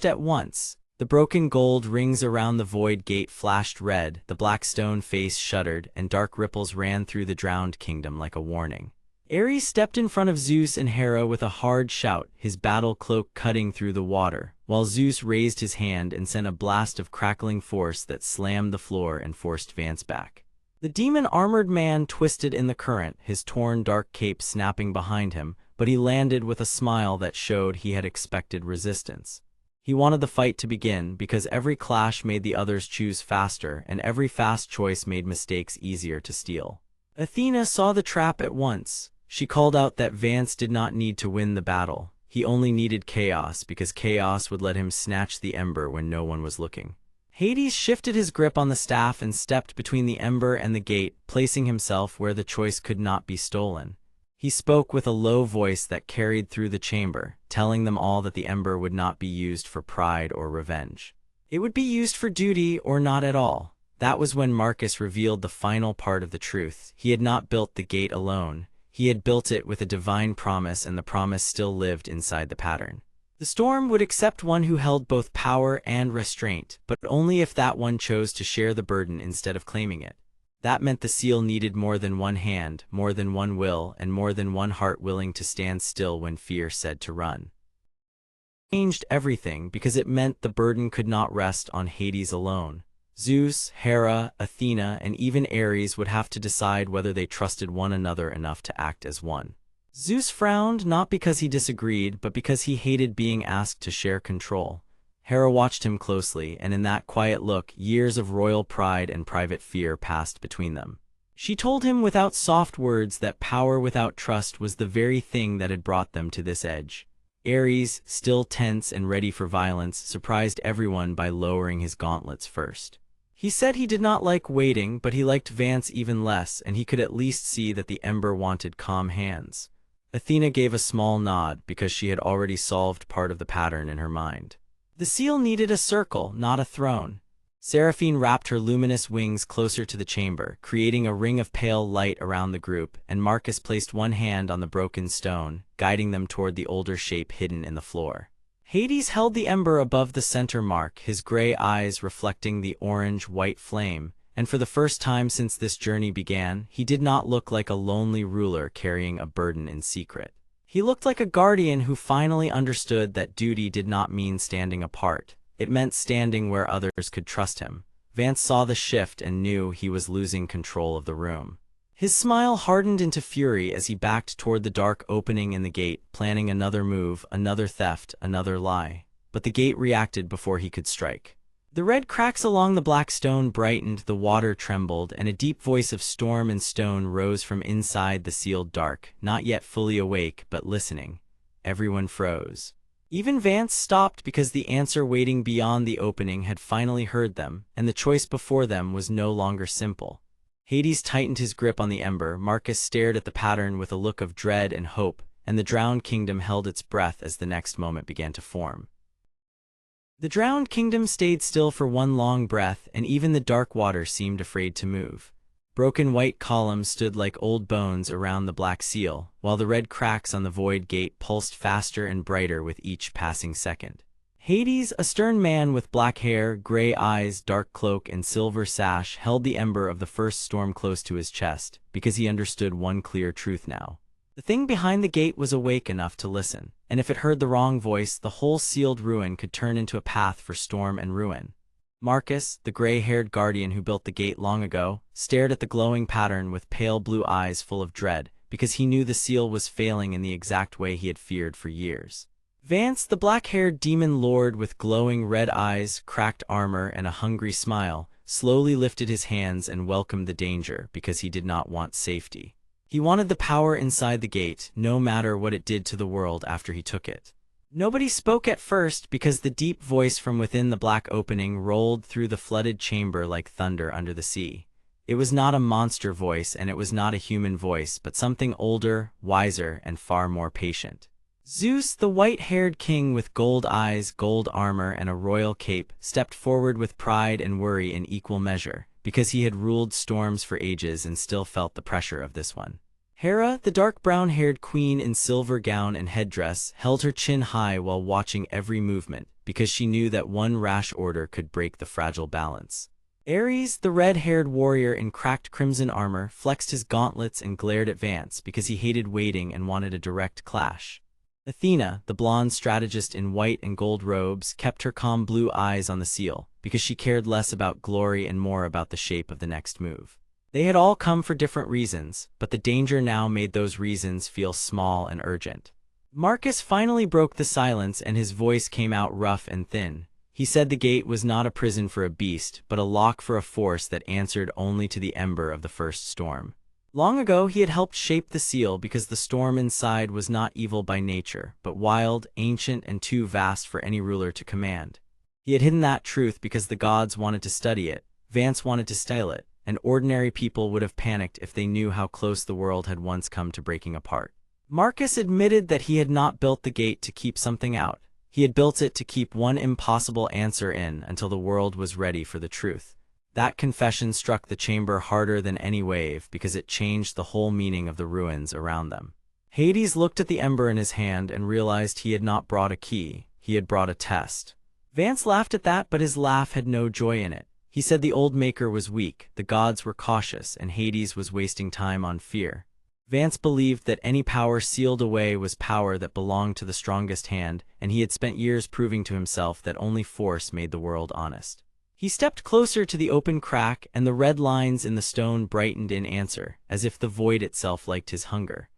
At once, the broken gold rings around the Void Gate flashed red, the black stone face shuddered, and dark ripples ran through the drowned kingdom like a warning. Ares stepped in front of Zeus and Hera with a hard shout, his battle cloak cutting through the water, while Zeus raised his hand and sent a blast of crackling force that slammed the floor and forced Vance back. The demon-armored man twisted in the current, his torn dark cape snapping behind him, but he landed with a smile that showed he had expected resistance. He wanted the fight to begin because every clash made the others choose faster, and every fast choice made mistakes easier to steal. Athena saw the trap at once. She called out that Vance did not need to win the battle. He only needed chaos, because chaos would let him snatch the ember when no one was looking. Hades shifted his grip on the staff and stepped between the ember and the gate, placing himself where the choice could not be stolen. He spoke with a low voice that carried through the chamber, telling them all that the ember would not be used for pride or revenge. It would be used for duty or not at all. That was when Marcus revealed the final part of the truth. He had not built the gate alone. He had built it with a divine promise, and the promise still lived inside the pattern. The storm would accept one who held both power and restraint, but only if that one chose to share the burden instead of claiming it. That meant the seal needed more than one hand, more than one will, and more than one heart willing to stand still when fear said to run. It changed everything because it meant the burden could not rest on Hades alone. Zeus, Hera, Athena, and even Ares would have to decide whether they trusted one another enough to act as one. Zeus frowned not because he disagreed, but because he hated being asked to share control. Hera watched him closely, and in that quiet look, years of royal pride and private fear passed between them. She told him without soft words that power without trust was the very thing that had brought them to this edge. Ares, still tense and ready for violence, surprised everyone by lowering his gauntlets first. He said he did not like waiting, but he liked Vance even less, and he could at least see that the Ember wanted calm hands. Athena gave a small nod because she had already solved part of the pattern in her mind. The seal needed a circle, not a throne. Seraphine wrapped her luminous wings closer to the chamber, creating a ring of pale light around the group, and Marcus placed one hand on the broken stone, guiding them toward the older shape hidden in the floor. Hades held the Ember above the center mark, his gray eyes reflecting the orange-white flame, and for the first time since this journey began, he did not look like a lonely ruler carrying a burden in secret. He looked like a guardian who finally understood that duty did not mean standing apart. It meant standing where others could trust him. Vance saw the shift and knew he was losing control of the room. His smile hardened into fury as he backed toward the dark opening in the gate, planning another move, another theft, another lie. But the gate reacted before he could strike. The red cracks along the black stone brightened, the water trembled, and a deep voice of storm and stone rose from inside the sealed dark, not yet fully awake, but listening. Everyone froze. Even Vance stopped because the answer waiting beyond the opening had finally heard them, and the choice before them was no longer simple. Hades tightened his grip on the Ember, Marcus stared at the pattern with a look of dread and hope, and the drowned kingdom held its breath as the next moment began to form. The drowned kingdom stayed still for one long breath, and even the dark water seemed afraid to move. Broken white columns stood like old bones around the black seal, while the red cracks on the void gate pulsed faster and brighter with each passing second. Hades, a stern man with black hair, gray eyes, dark cloak, and silver sash, held the Ember of the first storm close to his chest, because he understood one clear truth now. The thing behind the gate was awake enough to listen, and if it heard the wrong voice, the whole sealed ruin could turn into a path for storm and ruin. Marcus, the gray-haired guardian who built the gate long ago, stared at the glowing pattern with pale blue eyes full of dread, because he knew the seal was failing in the exact way he had feared for years. Vance, the black-haired demon lord with glowing red eyes, cracked armor, and a hungry smile, slowly lifted his hands and welcomed the danger because he did not want safety. He wanted the power inside the gate, no matter what it did to the world after he took it. Nobody spoke at first because the deep voice from within the black opening rolled through the flooded chamber like thunder under the sea. It was not a monster voice, and it was not a human voice, but something older, wiser, and far more patient. Zeus, the white-haired king with gold eyes, gold armor, and a royal cape, stepped forward with pride and worry in equal measure, because he had ruled storms for ages and still felt the pressure of this one. Hera, the dark brown-haired queen in silver gown and headdress, held her chin high while watching every movement, because she knew that one rash order could break the fragile balance. Ares, the red-haired warrior in cracked crimson armor, flexed his gauntlets and glared at Vance because he hated waiting and wanted a direct clash. Athena, the blonde strategist in white and gold robes, kept her calm blue eyes on the seal, because she cared less about glory and more about the shape of the next move. They had all come for different reasons, but the danger now made those reasons feel small and urgent. Marcus finally broke the silence, and his voice came out rough and thin. He said the gate was not a prison for a beast, but a lock for a force that answered only to the Ember of the first storm. Long ago he had helped shape the seal because the storm inside was not evil by nature, but wild, ancient, and too vast for any ruler to command. He had hidden that truth because the gods wanted to study it, Vance wanted to steal it, and ordinary people would have panicked if they knew how close the world had once come to breaking apart. Marcus admitted that he had not built the gate to keep something out. He had built it to keep one impossible answer in until the world was ready for the truth. That confession struck the chamber harder than any wave because it changed the whole meaning of the ruins around them. Hades looked at the Ember in his hand and realized he had not brought a key, he had brought a test. Vance laughed at that, but his laugh had no joy in it. He said the old maker was weak, the gods were cautious, and Hades was wasting time on fear. Vance believed that any power sealed away was power that belonged to the strongest hand, and he had spent years proving to himself that only force made the world honest. He stepped closer to the open crack, and the red lines in the stone brightened in answer, as if the void itself liked his hunger.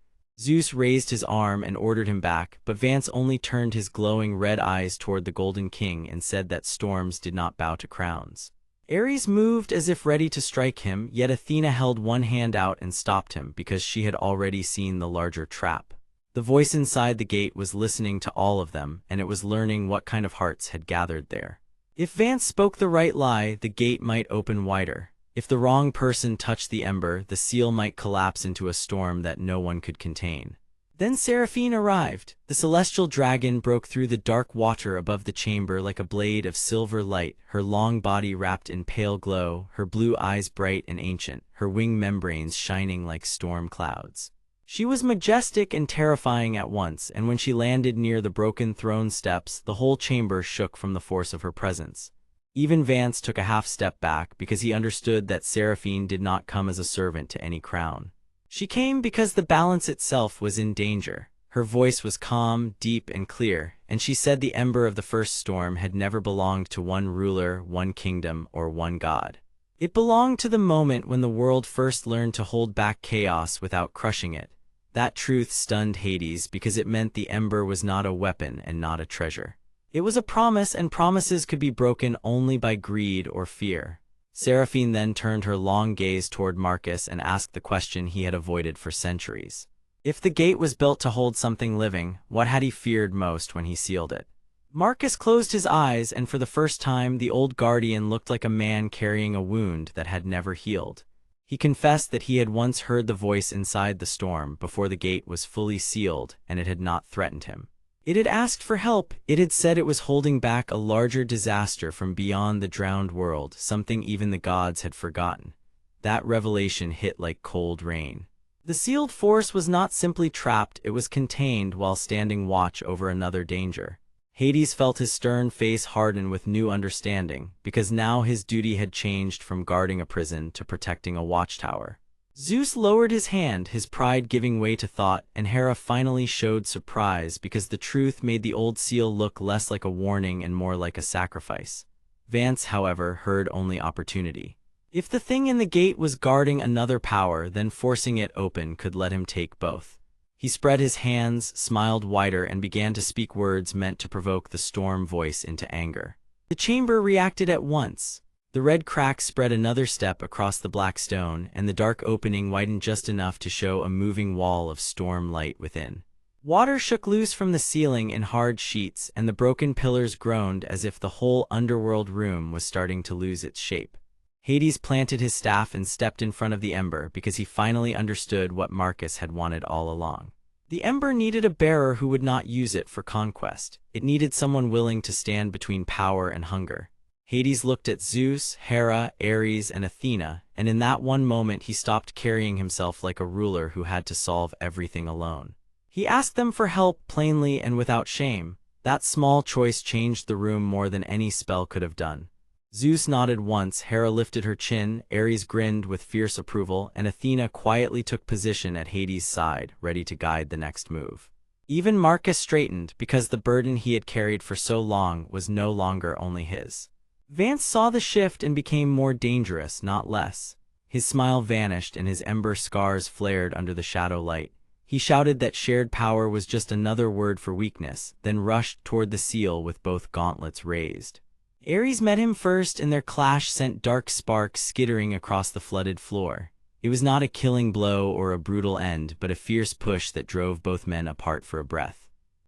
Zeus raised his arm and ordered him back, but Vance only turned his glowing red eyes toward the Golden King and said that storms did not bow to crowns. Ares moved as if ready to strike him, yet Athena held one hand out and stopped him because she had already seen the larger trap. The voice inside the gate was listening to all of them, and it was learning what kind of hearts had gathered there. If Vance spoke the right lie, the gate might open wider. If the wrong person touched the ember, the seal might collapse into a storm that no one could contain. Then Seraphine arrived. The celestial dragon broke through the dark water above the chamber like a blade of silver light, her long body wrapped in pale glow, her blue eyes bright and ancient, her wing membranes shining like storm clouds. She was majestic and terrifying at once, and when she landed near the broken throne steps, the whole chamber shook from the force of her presence. Even Vance took a half step back because he understood that Seraphine did not come as a servant to any crown. She came because the balance itself was in danger. Her voice was calm, deep, and clear, and she said the ember of the first storm had never belonged to one ruler, one kingdom, or one god. It belonged to the moment when the world first learned to hold back chaos without crushing it. That truth stunned Hades because it meant the ember was not a weapon and not a treasure. It was a promise, and promises could be broken only by greed or fear. Seraphine then turned her long gaze toward Marcus and asked the question he had avoided for centuries. If the gate was built to hold something living, what had he feared most when he sealed it? Marcus closed his eyes, and for the first time the old guardian looked like a man carrying a wound that had never healed. He confessed that he had once heard the voice inside the storm before the gate was fully sealed, and it had not threatened him. It had asked for help. It had said it was holding back a larger disaster from beyond the drowned world, something even the gods had forgotten. That revelation hit like cold rain. The sealed force was not simply trapped, it was contained while standing watch over another danger. Hades felt his stern face harden with new understanding, because now his duty had changed from guarding a prison to protecting a watchtower. Zeus lowered his hand, his pride giving way to thought, and Hera finally showed surprise because the truth made the old seal look less like a warning and more like a sacrifice. Vance, however, heard only opportunity. If the thing in the gate was guarding another power, then forcing it open could let him take both. He spread his hands, smiled wider, and began to speak words meant to provoke the storm voice into anger. The chamber reacted at once. The red crack spread another step across the black stone, and the dark opening widened just enough to show a moving wall of storm light within. Water shook loose from the ceiling in hard sheets, and the broken pillars groaned as if the whole underworld room was starting to lose its shape. Hades planted his staff and stepped in front of the ember because he finally understood what Marcus had wanted all along. The ember needed a bearer who would not use it for conquest. It needed someone willing to stand between power and hunger. Hades looked at Zeus, Hera, Ares, and Athena, and in that one moment he stopped carrying himself like a ruler who had to solve everything alone. He asked them for help plainly and without shame. That small choice changed the room more than any spell could have done. Zeus nodded once, Hera lifted her chin, Ares grinned with fierce approval, and Athena quietly took position at Hades' side, ready to guide the next move. Even Marcus straightened because the burden he had carried for so long was no longer only his. Vance saw the shift and became more dangerous, not less. His smile vanished and his ember scars flared under the shadow light. He shouted that shared power was just another word for weakness, then rushed toward the seal with both gauntlets raised. Ares met him first, and their clash sent dark sparks skittering across the flooded floor. It was not a killing blow or a brutal end, but a fierce push that drove both men apart for a breath.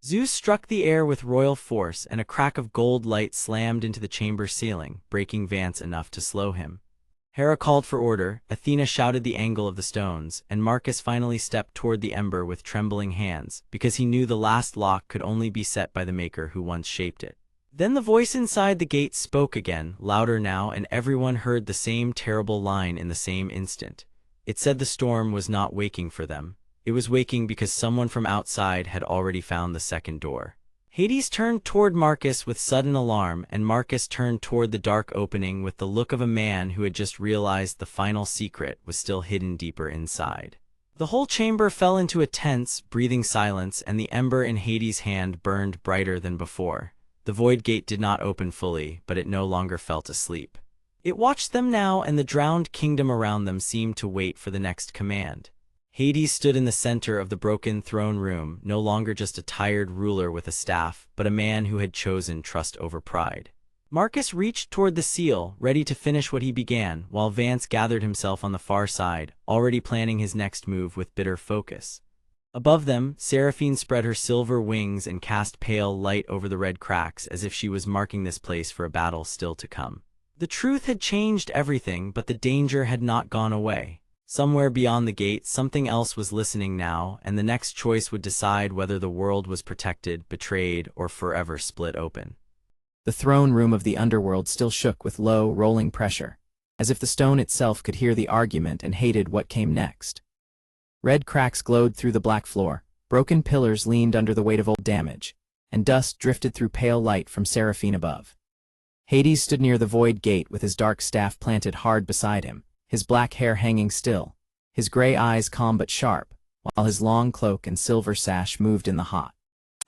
Zeus struck the air with royal force, and a crack of gold light slammed into the chamber ceiling, breaking Vance enough to slow him. Hera called for order, Athena shouted the angle of the stones, and Marcus finally stepped toward the ember with trembling hands, because he knew the last lock could only be set by the maker who once shaped it. Then the voice inside the gate spoke again, louder now, and everyone heard the same terrible line in the same instant. It said the storm was not waking for them. It was waking because someone from outside had already found the second door. Hades turned toward Marcus with sudden alarm, and Marcus turned toward the dark opening with the look of a man who had just realized the final secret was still hidden deeper inside. The whole chamber fell into a tense, breathing silence, and the ember in Hades' hand burned brighter than before. The void gate did not open fully, but it no longer felt asleep. It watched them now, and the drowned kingdom around them seemed to wait for the next command. Hades stood in the center of the broken throne room, no longer just a tired ruler with a staff, but a man who had chosen trust over pride. Marcus reached toward the seal, ready to finish what he began, while Vance gathered himself on the far side, already planning his next move with bitter focus. Above them, Seraphine spread her silver wings and cast pale light over the red cracks as if she was marking this place for a battle still to come. The truth had changed everything, but the danger had not gone away. Somewhere beyond the gate, something else was listening now, and the next choice would decide whether the world was protected, betrayed, or forever split open. The throne room of the underworld still shook with low, rolling pressure, as if the stone itself could hear the argument and hated what came next. Red cracks glowed through the black floor, broken pillars leaned under the weight of old damage, and dust drifted through pale light from Seraphine above. Hades stood near the void gate with his dark staff planted hard beside him, his black hair hanging still, his gray eyes calm but sharp, while his long cloak and silver sash moved in the hot.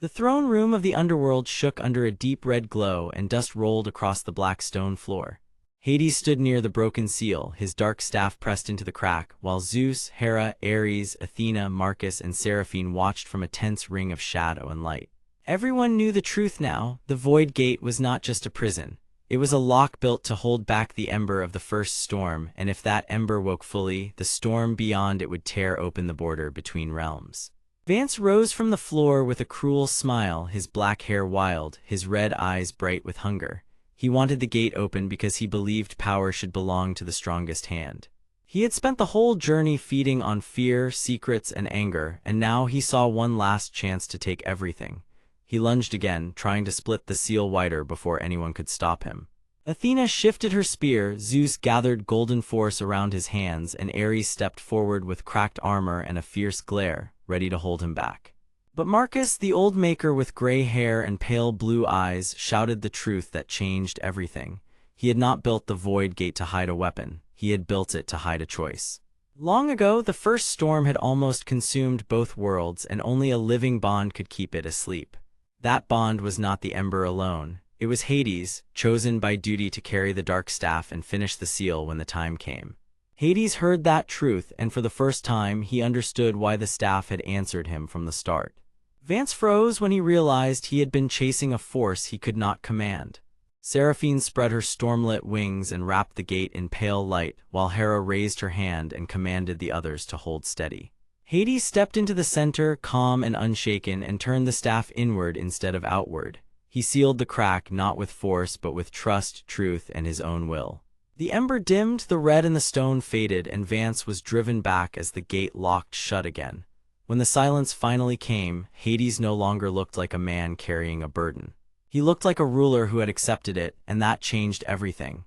The throne room of the underworld shook under a deep red glow, and dust rolled across the black stone floor. Hades stood near the broken seal, his dark staff pressed into the crack, while Zeus, Hera, Ares, Athena, Marcus, and Seraphine watched from a tense ring of shadow and light. Everyone knew the truth now. The void gate was not just a prison. It was a lock built to hold back the ember of the first storm, and if that ember woke fully, the storm beyond it would tear open the border between realms. Vance rose from the floor with a cruel smile, his black hair wild, his red eyes bright with hunger. He wanted the gate open because he believed power should belong to the strongest hand. He had spent the whole journey feeding on fear, secrets, and anger, and now he saw one last chance to take everything. He lunged again, trying to split the seal wider before anyone could stop him. Athena shifted her spear, Zeus gathered golden force around his hands, and Ares stepped forward with cracked armor and a fierce glare, ready to hold him back. But Marcus, the old maker with gray hair and pale blue eyes, shouted the truth that changed everything. He had not built the void gate to hide a weapon. He had built it to hide a choice. Long ago, the first storm had almost consumed both worlds, and only a living bond could keep it asleep. That bond was not the ember alone. It was Hades, chosen by duty to carry the dark staff and finish the seal when the time came. Hades heard that truth, and for the first time, he understood why the staff had answered him from the start. Vance froze when he realized he had been chasing a force he could not command. Seraphine spread her stormlit wings and wrapped the gate in pale light, while Hera raised her hand and commanded the others to hold steady. Hades stepped into the center, calm and unshaken, and turned the staff inward instead of outward. He sealed the crack not with force but with trust, truth, and his own will. The ember dimmed, the red in the stone faded, and Vance was driven back as the gate locked shut again. When the silence finally came, Hades no longer looked like a man carrying a burden. He looked like a ruler who had accepted it, and that changed everything.